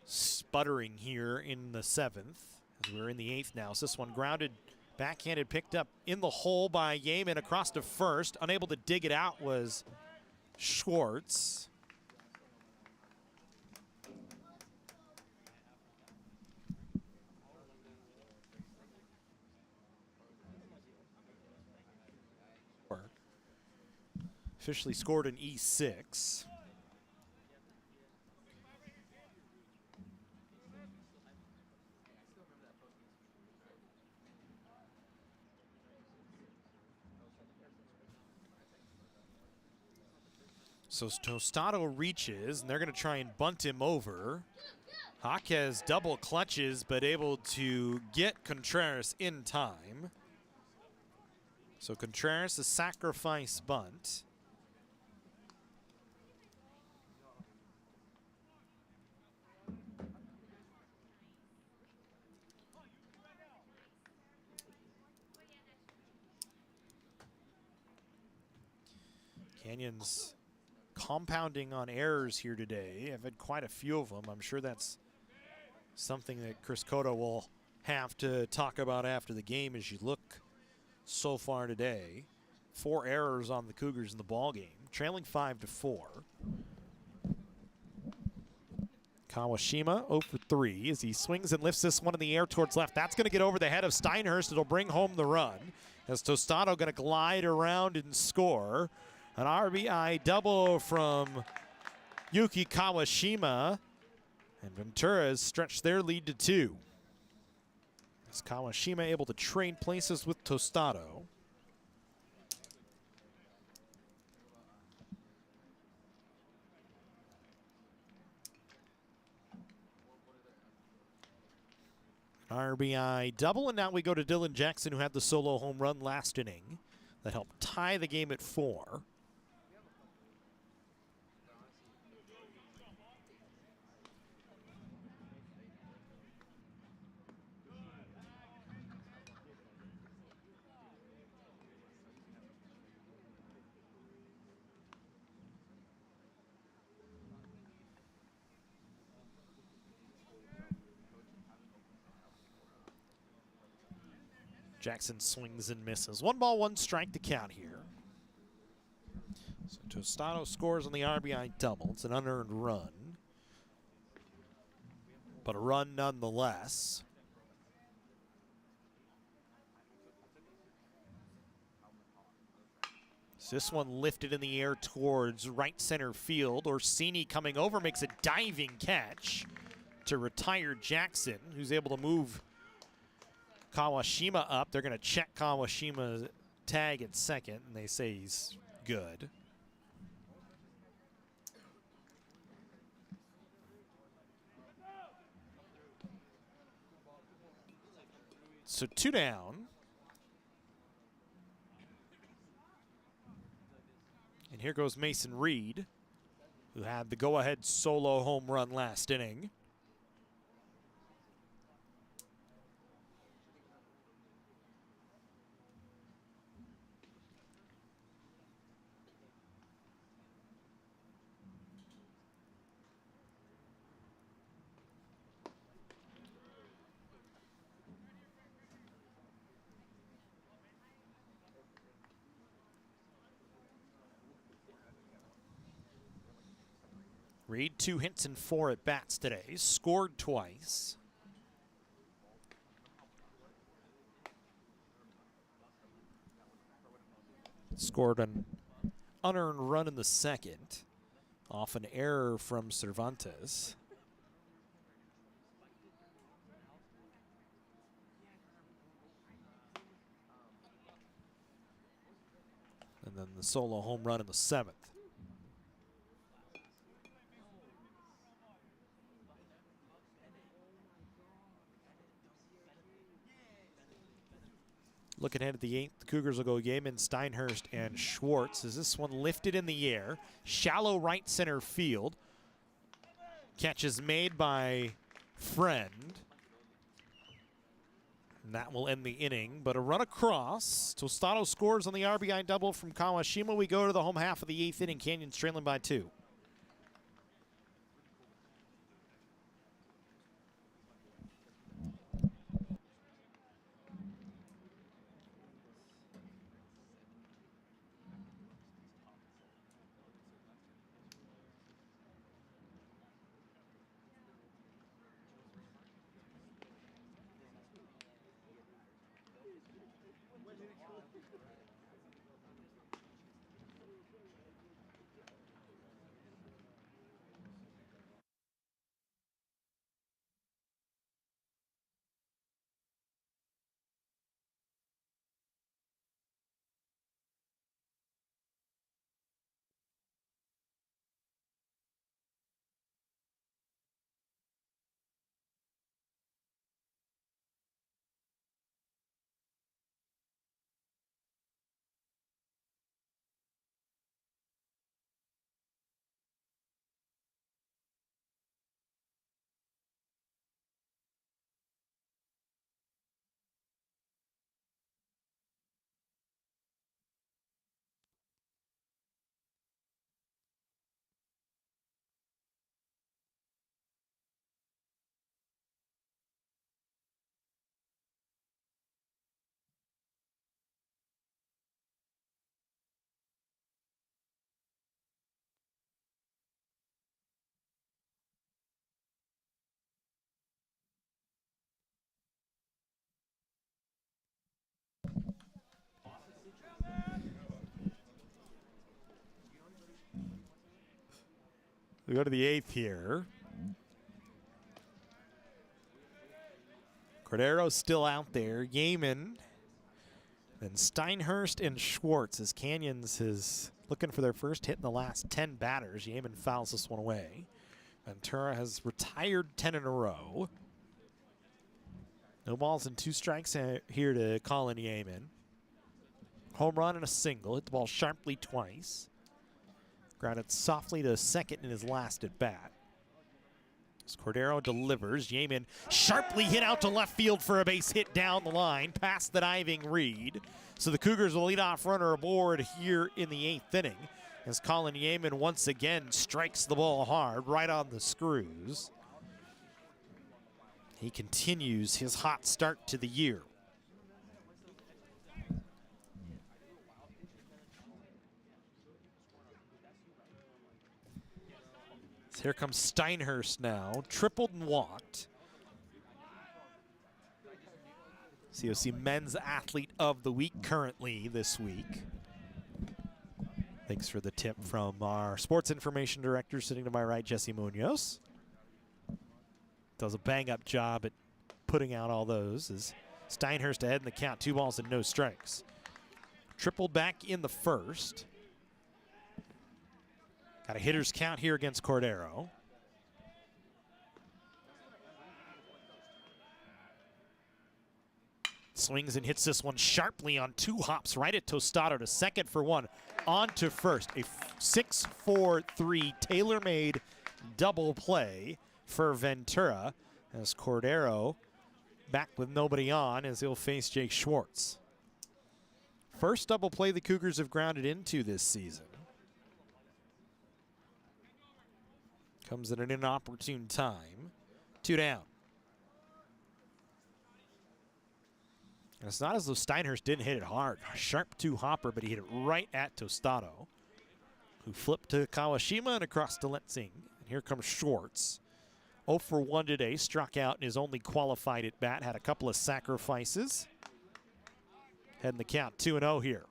sputtering here in the 7th. As we're in the 8th now. So this one grounded, backhanded, picked up in the hole by Yeaman across to first. Unable to dig it out was Schwartz. Officially scored an E6. So Tostado reaches, and they're going to try and bunt him over. Jaquez double clutches, but able to get Contreras in time. So Contreras, a sacrifice bunt. Canyons compounding on errors here today. I've had quite a few of them. I'm sure that's something that Chris Cotto will have to talk about after the game as you look so far today. 4 errors on the Cougars in the ball game, trailing 5-4. Kawashima 0 for 3 as he swings and lifts this one in the air towards left. That's going to get over the head of Steinhurst. It'll bring home the run as Tostado going to glide around and score. An RBI double from Yuki Kawashima, and Ventura has stretched their lead to 2. As Kawashima able to trade places with Tostado. RBI double, and now we go to Dylan Jackson, who had the solo home run last inning that helped tie the game at 4. Jackson swings and misses. 1 ball, 1 strike to count here. So Tostado scores on the RBI double. It's an unearned run, but a run nonetheless. So this one lifted in the air towards right center field. Orsini coming over makes a diving catch to retire Jackson, who's able to move Kawashima up. They're going to check Kawashima's tag at second, and they say he's good. So 2 down. And here goes Mason Reed, who had the go-ahead solo home run last inning. Reed, 2 hits and 4 at bats today. Scored twice. Scored an unearned run in the second off an error from Cervantes. And then the solo home run in the 7th. Looking ahead at the 8th, the Cougars will go Yeaman, Steinhurst, and Schwartz. As this one lifted in the air, shallow right center field. Catch is made by Friend. And that will end the inning, but a run across. Tostado scores on the RBI double from Kawashima. We go to the home half of the 8th inning. Canyons trailing by 2. We go to the 8th here. Cordero's still out there. Yeaman. Then Steinhurst and Schwartz as Canyons is looking for their first hit in the last 10 batters. Yeaman fouls this one away. Ventura has retired 10 in a row. No balls and 2 strikes here to Colin Yeaman. Home run and a single. Hit the ball sharply twice. Grounded softly to second in his last at bat. As Cordero delivers, Yeaman sharply hit out to left field for a base hit down the line, past the diving Reed. So the Cougars will lead off runner aboard here in the 8th inning, as Colin Yeaman once again strikes the ball hard right on the screws. He continues his hot start to the year. Here comes Steinhurst now, tripled and walked. COC Men's Athlete of the Week currently this week. Thanks for the tip from our sports information director sitting to my right, Jesse Munoz. Does a bang-up job at putting out all those as Steinhurst ahead in the count, 2 balls and no strikes. Tripled back in the first. Got a hitter's count here against Cordero. Swings and hits this one sharply on 2 hops right at Tostado to second for 1. On to first. A 6-4-3 tailor-made double play for Ventura as Cordero back with nobody on as he'll face Jake Schwartz. First double play the Cougars have grounded into this season. Comes at an inopportune time. 2 down. And it's not as though Steinhurst didn't hit it hard. Sharp 2 hopper, but he hit it right at Tostado, who flipped to Kawashima and across to Letzing. And here comes Schwartz. 0 for 1 today, struck out in his only qualified at bat, had a couple of sacrifices. Heading the count 2-0 here.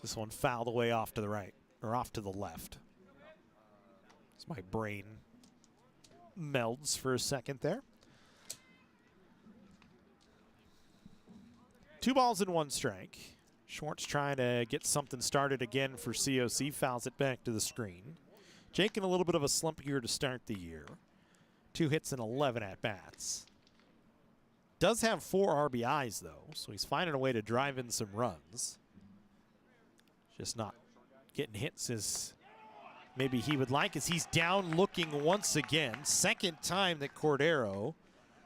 This one fouled away off to the right, or off to the left. As my brain melds for a second there. 2 balls and 1 strike. Schwartz trying to get something started again for COC, fouls it back to the screen. Jake in a little bit of a slump here to start the year. 2 hits and 11 at-bats. Does have 4 RBIs, though, so he's finding a way to drive in some runs. Just not getting hits as maybe he would like, as he's down looking once again. Second time that Cordero,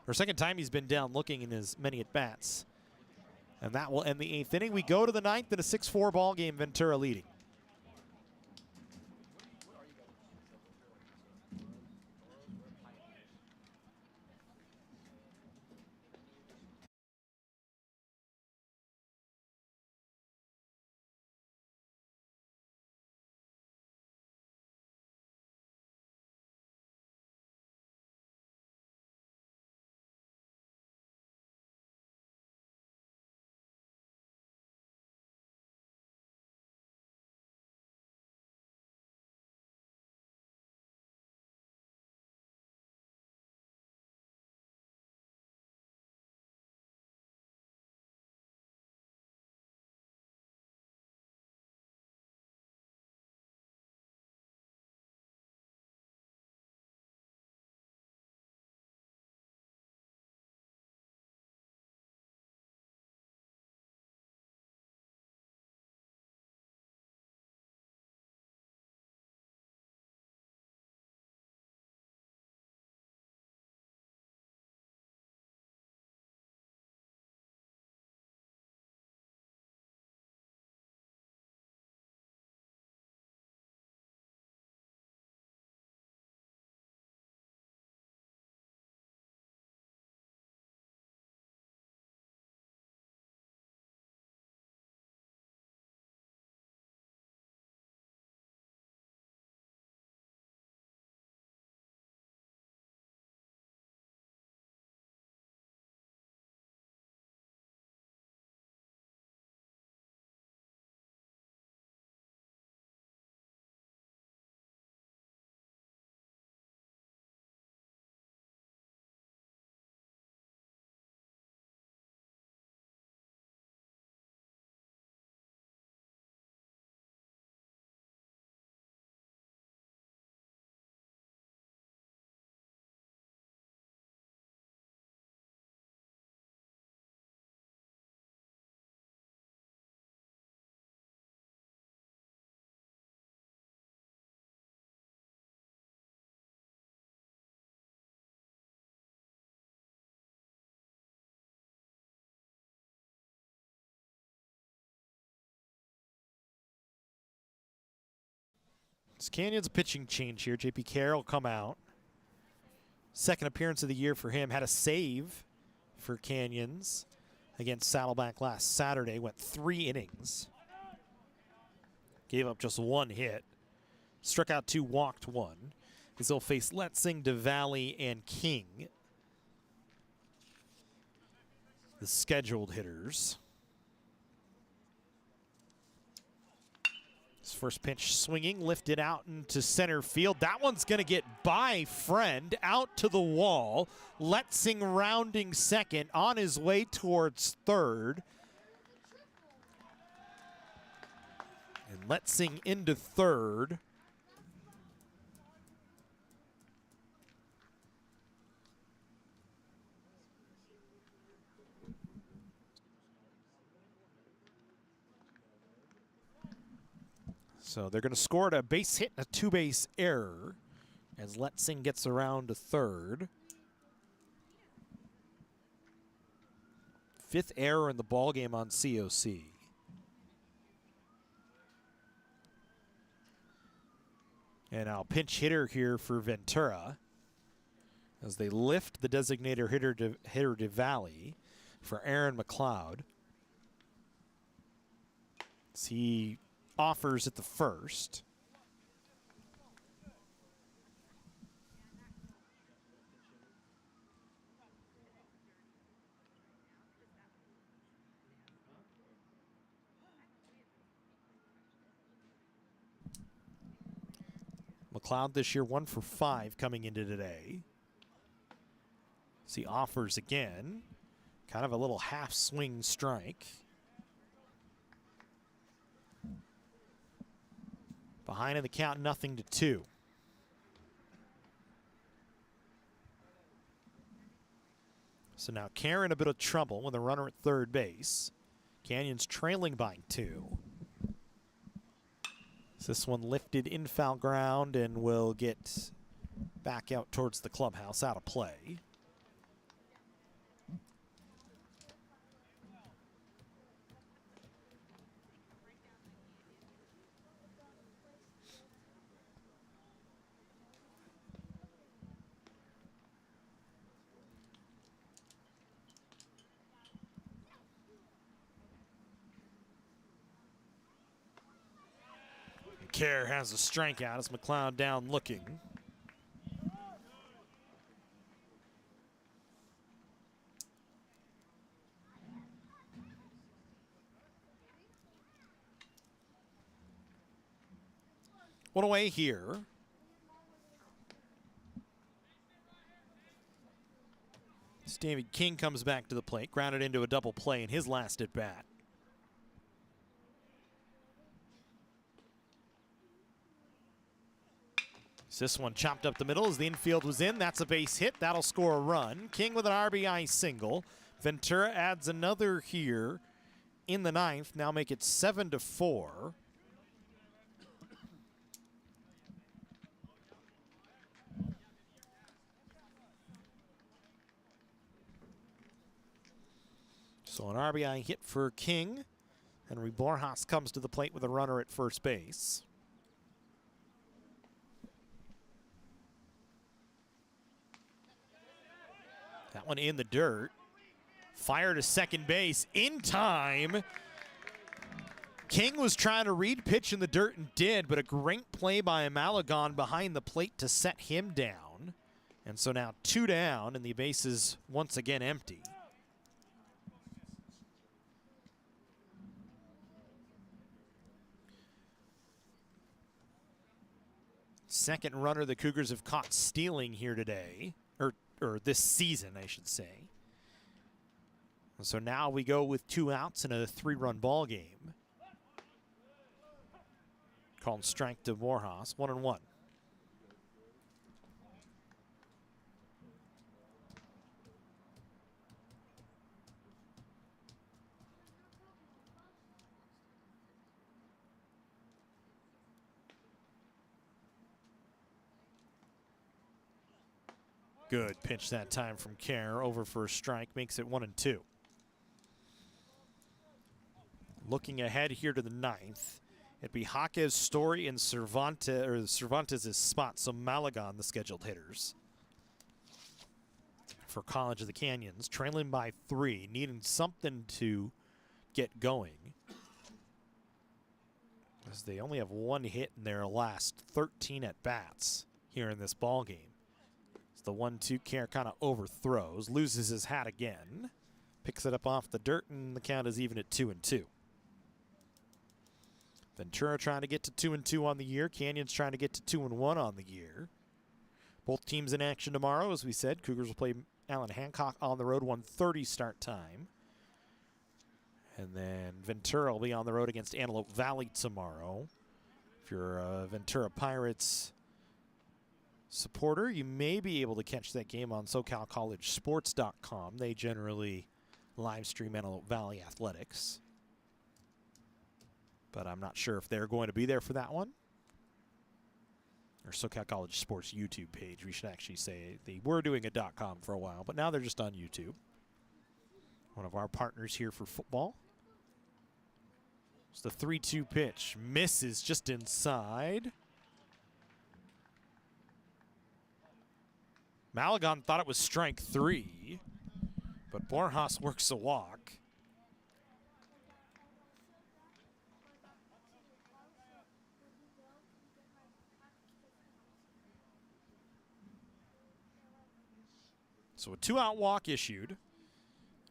or second time he's been down looking in as many at-bats. And that will end the 8th inning. We go to the 9th in a 6-4 ball game, Ventura leading. Canyon's a pitching change here. J.P. Carroll come out. Second appearance of the year for him. Had a save for Canyons against Saddleback last Saturday. Went 3 innings. Gave up just 1 hit. Struck out 2, walked 1. As they'll face Letzing, DeValley, and King, the scheduled hitters. His first pitch swinging, lifted out into center field. That one's going to get by Friend, out to the wall. Letzing rounding second, on his way towards third. And Letzing into third. So they're going to score at a base hit and a 2-base error as Letzing gets around to third. 5th error in the ballgame on COC. And now pinch hitter here for Ventura as they lift the designated hitter DeValley for Aaron McLeod. As he offers at the first. McLeod this year 1 for 5 coming into today. So he offers again. Kind of a little half swing strike. Behind in the count, 0-2. So now Kerr in a bit of trouble with a runner at third base. Canyons trailing by 2. This one lifted in foul ground and will get back out towards the clubhouse, out of play. Kerr has a strikeout as McLeod down looking. One away here. David King comes back to the plate, grounded into a double play in his last at bat. This one chopped up the middle as the infield was in. That's a base hit. That'll score a run. King with an RBI single. Ventura adds another here in the 9th. Now make it 7-4. So an RBI hit for King. Henry Borjas comes to the plate with a runner at first base. That one in the dirt. Fire to second base in time. King was trying to read pitch in the dirt and did, but a great play by Malagon behind the plate to set him down. And so now 2 down and the base is once again empty. Second runner the Cougars have caught stealing here today, or this season, I should say. And so now we go with 2 outs in a 3-run ball game. Called strike to Borjas, 1-1. Good pitch that time from Kerr, over for a strike, makes it 1-2. Looking ahead here to the 9th, it'd be Jaquez, Story, and Cervantes' spot, so Malagon, the scheduled hitters. For College of the Canyons, trailing by 3, needing something to get going, as they only have 1 hit in their last 13 at-bats here in this ball game. The 1-2 Kerr kind of overthrows, loses his hat again, picks it up off the dirt, and the count is even at 2-2. Ventura trying to get to 2-2 on the year. Canyons trying to get to 2-1 on the year. Both teams in action tomorrow, as we said. Cougars will play Allen Hancock on the road, 1:30 start time. And then Ventura will be on the road against Antelope Valley tomorrow. If you're a Ventura Pirates supporter, you may be able to catch that game on SoCalCollegeSports.com. They generally live stream Antelope Valley athletics, but I'm not sure if they're going to be there for that one. Or SoCal College Sports YouTube page, we should actually say. They were doing a .com for a while, but now they're just on YouTube. One of our partners here for football. It's the 3-2 pitch. Misses just inside. Malagon thought it was strike 3, but Borjas works a walk. So a 2-out walk issued.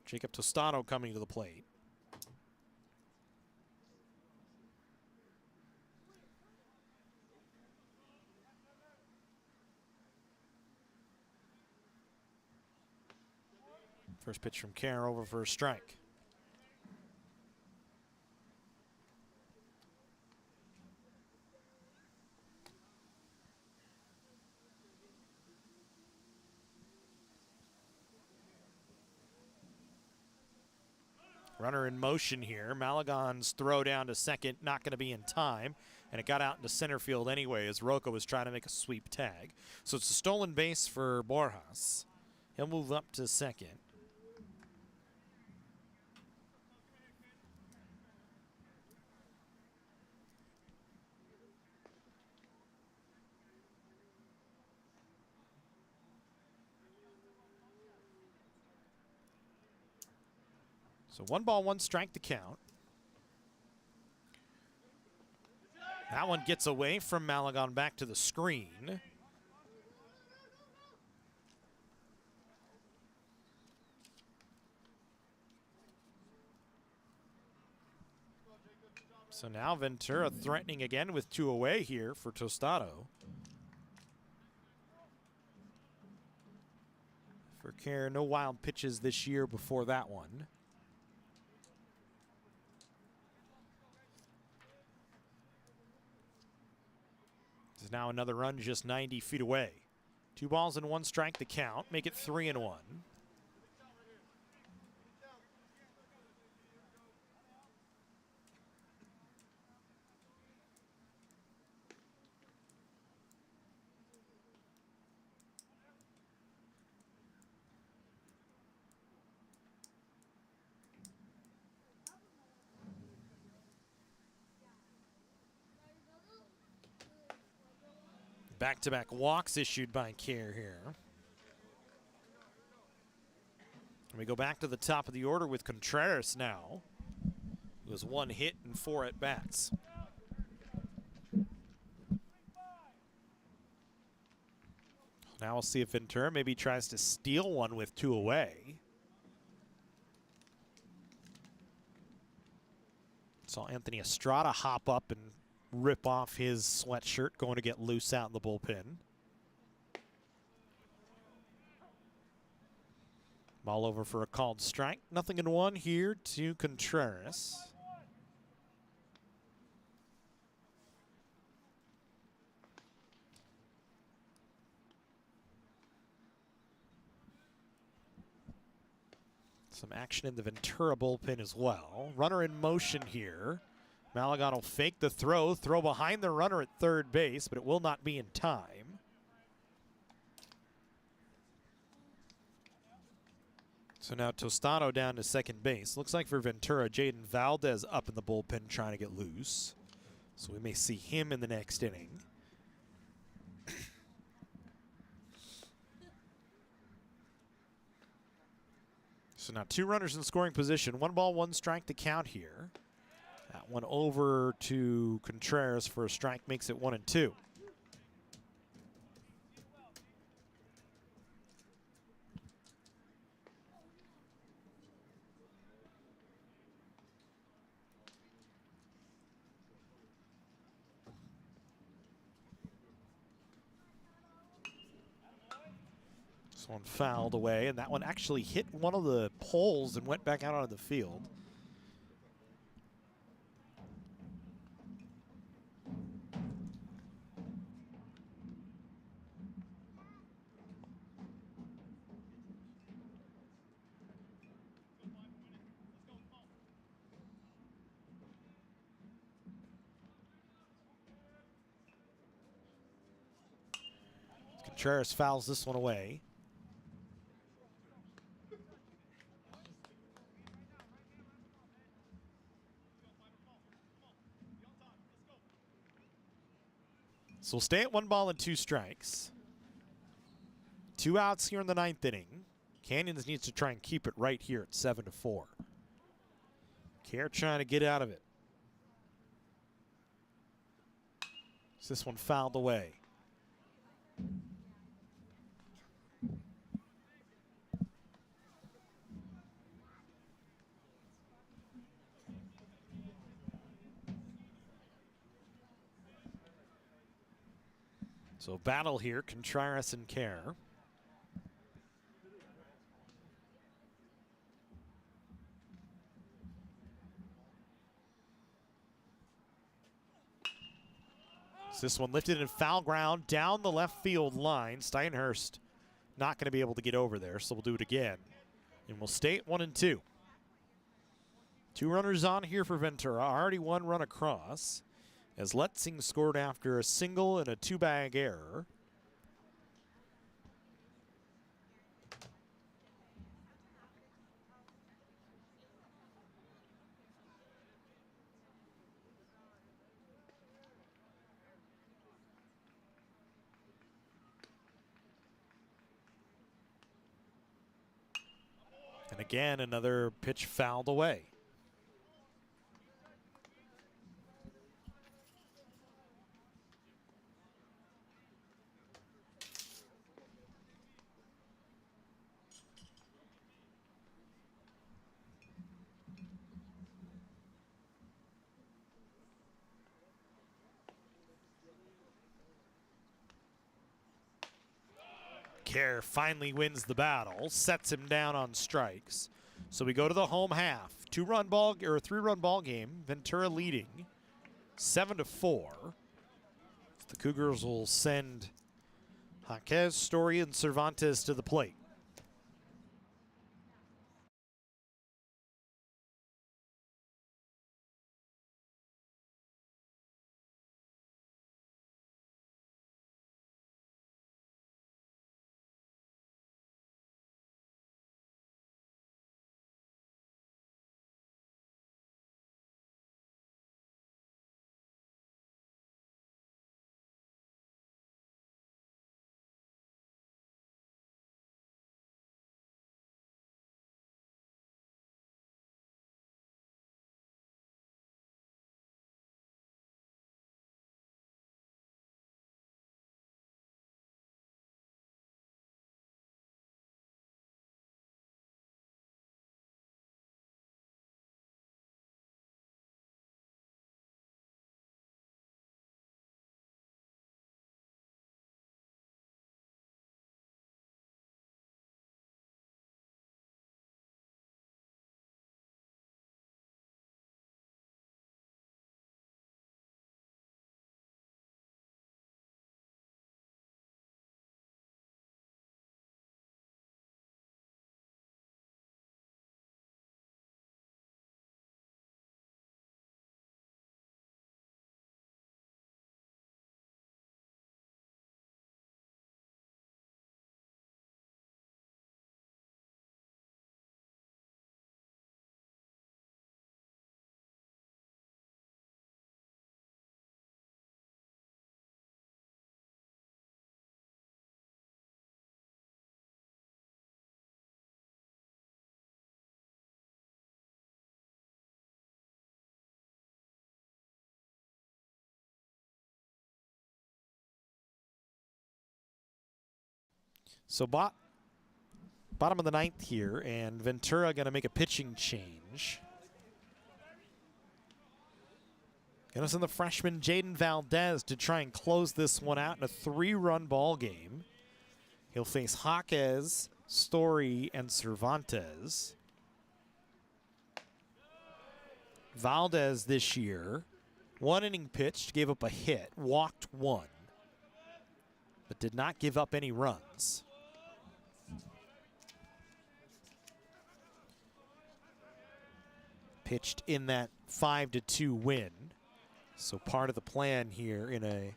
Jacob Tostado coming to the plate. First pitch from Kerr, over for a strike. Runner in motion here. Malagon's throw down to second, not going to be in time. And it got out into center field anyway as Rocca was trying to make a sweep tag. So it's a stolen base for Borjas. He'll move up to second. So 1 ball, 1 strike to count. That one gets away from Malagon back to the screen. So now Ventura threatening again with 2 away here for Tostado. For Care, no wild pitches this year before that one. There's now another run just 90 feet away. 2 balls and 1 strike to count. Make it 3-1. Back-to-back walks issued by Care here. And we go back to the top of the order with Contreras now. It was 1 hit and 4 at-bats. Now we'll see if Ventura maybe tries to steal one with 2 away. Saw Anthony Estrada hop up and rip off his sweatshirt, going to get loose out in the bullpen. Ball over for a called strike. 0-1 here to Contreras. Some action in the Ventura bullpen as well. Runner in motion here. Malagon will fake the throw behind the runner at third base, but it will not be in time. So now Tostado down to second base. Looks like for Ventura, Jaden Valdez up in the bullpen trying to get loose. So we may see him in the next inning. So now 2 runners in scoring position. 1 ball, 1 strike to count here. That one over to Contreras for a strike makes it 1-2. This one fouled away, and that one actually hit one of the poles and went back out onto the field. Contreras fouls this one away. So we'll stay at 1 ball and 2 strikes. 2 outs here in the 9th inning. Canyons needs to try and keep it right here at 7-4. Care trying to get out of it. So this one fouled away. So battle here, Contreras and Care. So this one lifted in foul ground down the left field line. Steinhurst not going to be able to get over there, so we'll do it again. And we'll stay at 1-2. Two runners on here for Ventura. Already one run across, as Letzing scored after a single and a two-bag error. And again, another pitch fouled away. Kerr finally wins the battle, sets him down on strikes. So we go to the home half. Three-run ball game. Ventura leading 7-4. The Cougars will send Jaquez, Story, and Cervantes to the plate. So bottom of the ninth here, and Ventura going to make a pitching change. Gonna send the freshman Jaden Valdez to try and close this one out in a 3-run ball game. He'll face Jaquez, Story, and Cervantes. Valdez this year, 1 inning pitched, gave up a hit, walked 1, but did not give up any runs. Pitched in that 5-2 win. So part of the plan here in a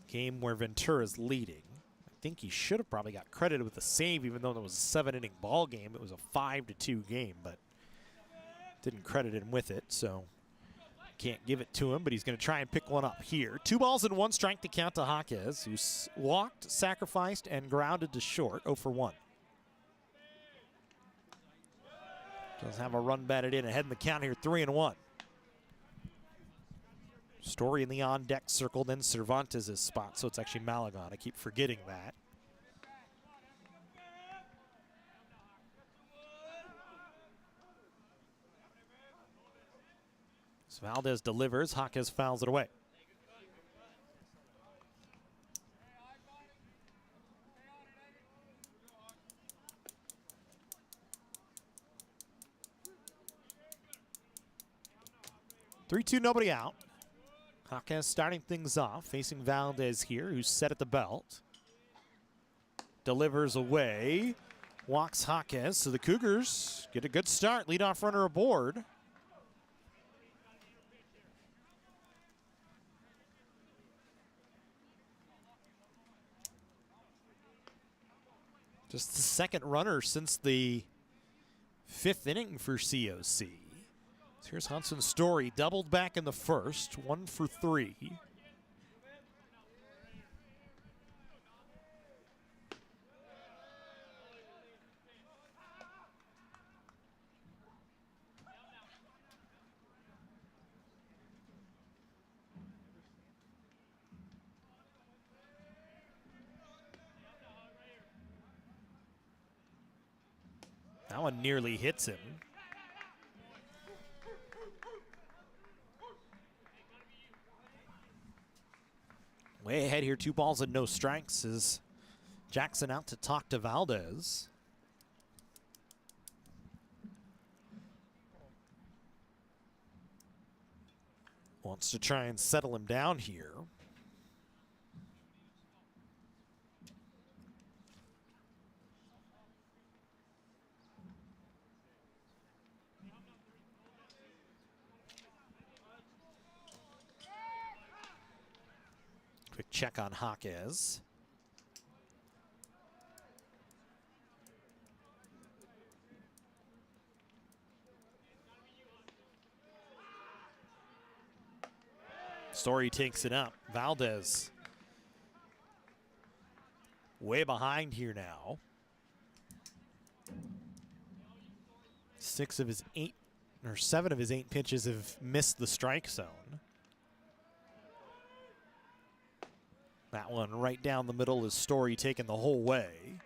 game where Ventura's leading. I think he should have probably got credited with the save, even though it was a 7-inning ball game. It was a 5-2 game, but didn't credit him with it, so can't give it to him, but he's going to try and pick one up here. 2 balls and 1 strike to count to Jaquez, who walked, sacrificed, and grounded to short, 0 for 1. Does have a run batted in ahead in the count here, 3-1. Story in the on-deck circle, then Cervantes' spot, so it's actually Malagon. I keep forgetting that. So Valdez delivers, Jaquez fouls it away. Three-two, nobody out. Jaquez starting things off, facing Valdez here, who's set at the belt. delivers away. Walks Jaquez, so the Cougars get a good start. Leadoff runner aboard. Just the second runner since the 5th inning for COC. So here's Hudson Story, doubled back in the first, 1 for 3. That one nearly hits him. Way ahead here, 2 balls and no strikes as Jackson out to talk to Valdez. Wants to try and settle him down here. Quick check on Jaquez. Story takes it up. Valdez way behind here now. 7 of his 8 pitches have missed the strike zone. That one right down the middle is Story taking the whole way.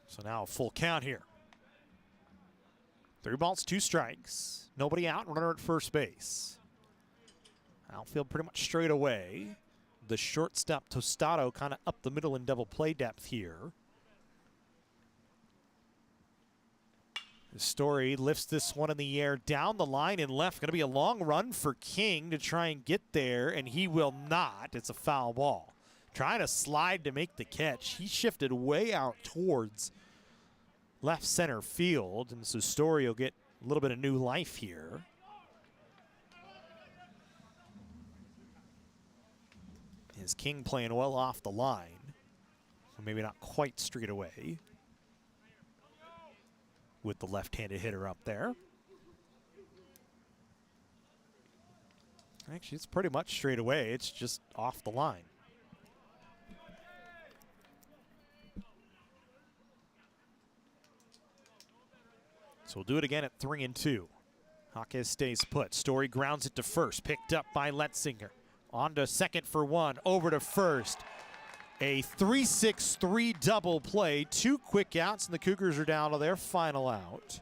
So now a full count here. 3 balls, 2 strikes. Nobody out, runner at first base. Outfield pretty much straight away. The shortstop Tostado kind of up the middle in double play depth here. The Story lifts this one in the air down the line and left. Going to be a long run for King to try and get there, and he will not. It's a foul ball. Trying to slide to make the catch. He shifted way out towards left center field, and so Story will get a little bit of new life here. Is King playing well off the line? Maybe not quite straight away with the left-handed hitter up there. Actually, it's pretty much straight away. It's just off the line. So we'll do it again at 3-2. Jaquez stays put. Story grounds it to first. Picked up by Letzinger. On to second for 1, over to first. A 3-6-3 double play. 2 quick outs, and the Cougars are down to their final out.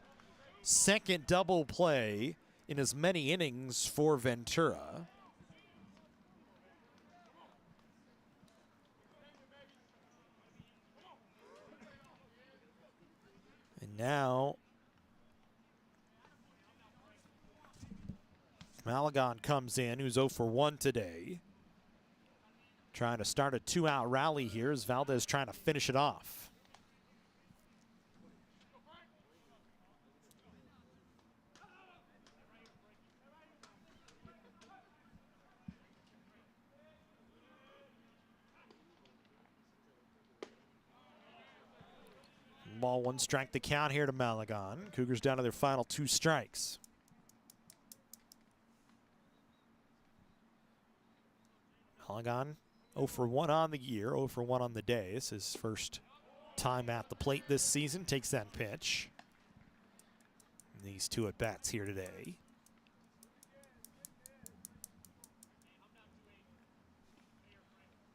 Second double play in as many innings for Ventura. And now Malagon comes in, who's 0 for 1 today. Trying to start a 2-out rally here as Valdez trying to finish it off. Ball 1 strike the count here to Malagon. Cougars down to their final 2 strikes. Malagon 0 for 1 on the year, 0 for 1 on the day. It's his first time at the plate this season. Takes that pitch. And these 2 at-bats here today.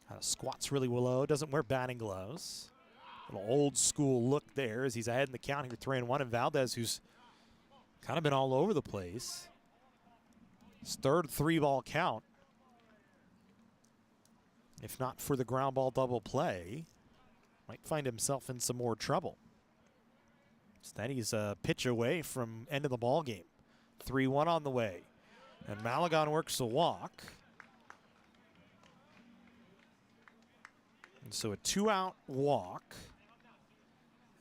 Kind of squats really low, doesn't wear batting gloves. Little old school look there as he's ahead in the count here, 3-1. And Valdez, who's kind of been all over the place. His third 3-ball count. If not for the ground ball double play, might find himself in some more trouble. Steady's a pitch away from end of the ball game. 3-1 on the way. And Malagon works a walk. And so a 2-out walk.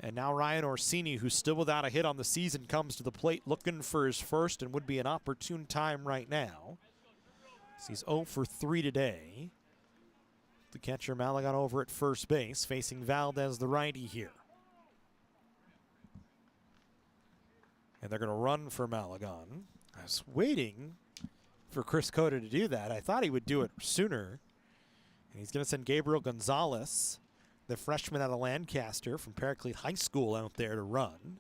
And now Ryan Orsini, who's still without a hit on the season, comes to the plate looking for his first and would be an opportune time right now. So he's 0 for 3 today. The catcher Malagon over at first base, facing Valdez, the righty here. And they're going to run for Malagon. I was waiting for Chris Cota to do that. I thought he would do it sooner. And he's going to send Gabriel Gonzalez, the freshman out of Lancaster from Paraclete High School, out there to run.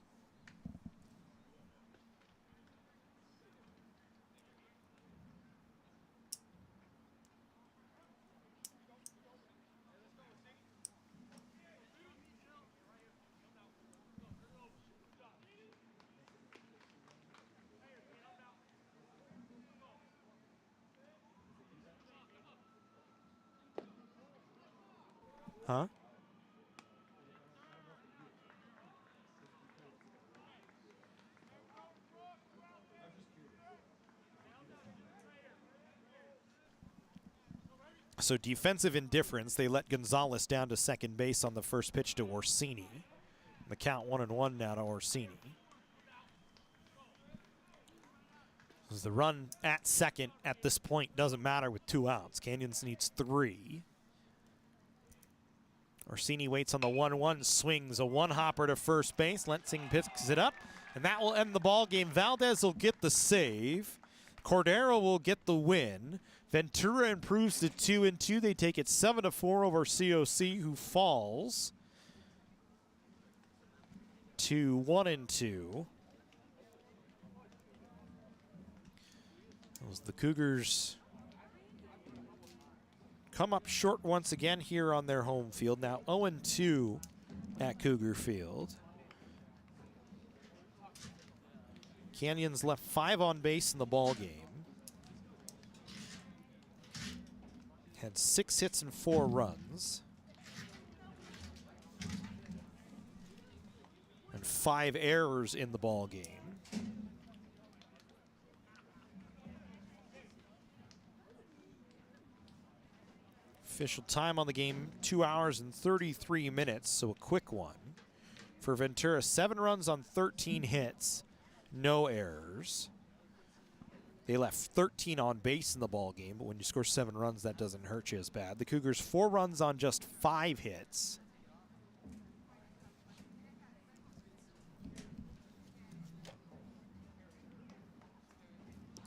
Huh? So defensive indifference, they let Gonzalez down to second base on the first pitch to Orsini. The count 1-1 now to Orsini. As the run at second at this point doesn't matter with 2 outs. Canyons needs 3. Orsini waits on the 1-1, swings a one-hopper to first base. Lensing picks it up, and that will end the ball game. Valdez will get the save. Cordero will get the win. Ventura improves to 2-2. They take it 7-4 over COC, who falls to 1-2. As the Cougars come up short once again here on their home field. Now 0-2 at Cougar Field. Canyons left 5 on base in the ball game. Had 6 hits and 4 runs. And 5 errors in the ball game. Official time on the game, 2 hours and 33 minutes, so a quick one. For Ventura, 7 runs on 13 hits, no errors. They left 13 on base in the ball game, but when you score 7 runs, that doesn't hurt you as bad. The Cougars 4 runs on just 5 hits.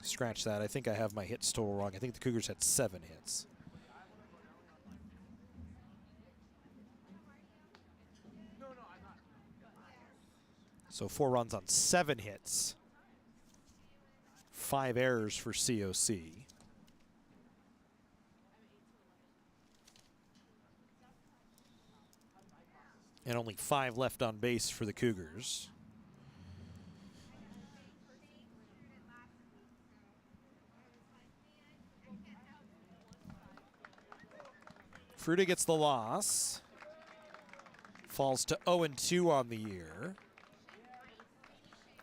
Scratch that. I think I have my hits total wrong. I think the Cougars had 7 hits. So 4 runs on 7 hits. 5 errors for COC. And only 5 left on base for the Cougars. Fruta gets the loss. Falls to 0-2 on the year.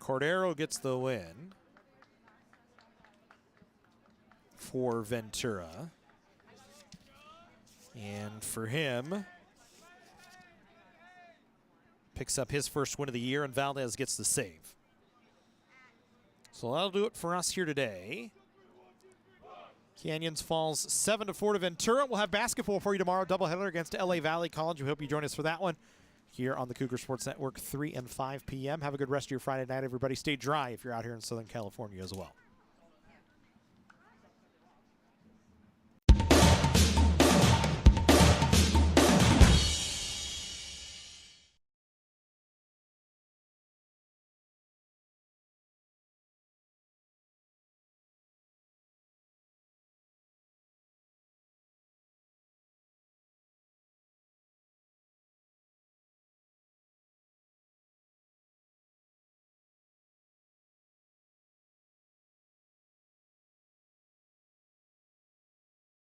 Cordero gets the win for Ventura. And for him, picks up his first win of the year, and Valdez gets the save. So that'll do it for us here today. Canyons falls 7-4 to Ventura. We'll have basketball for you tomorrow, doubleheader against LA Valley College. We hope you join us for that one here on the Cougar Sports Network, 3 and 5 p.m. Have a good rest of your Friday night, everybody. Stay dry if you're out here in Southern California as well.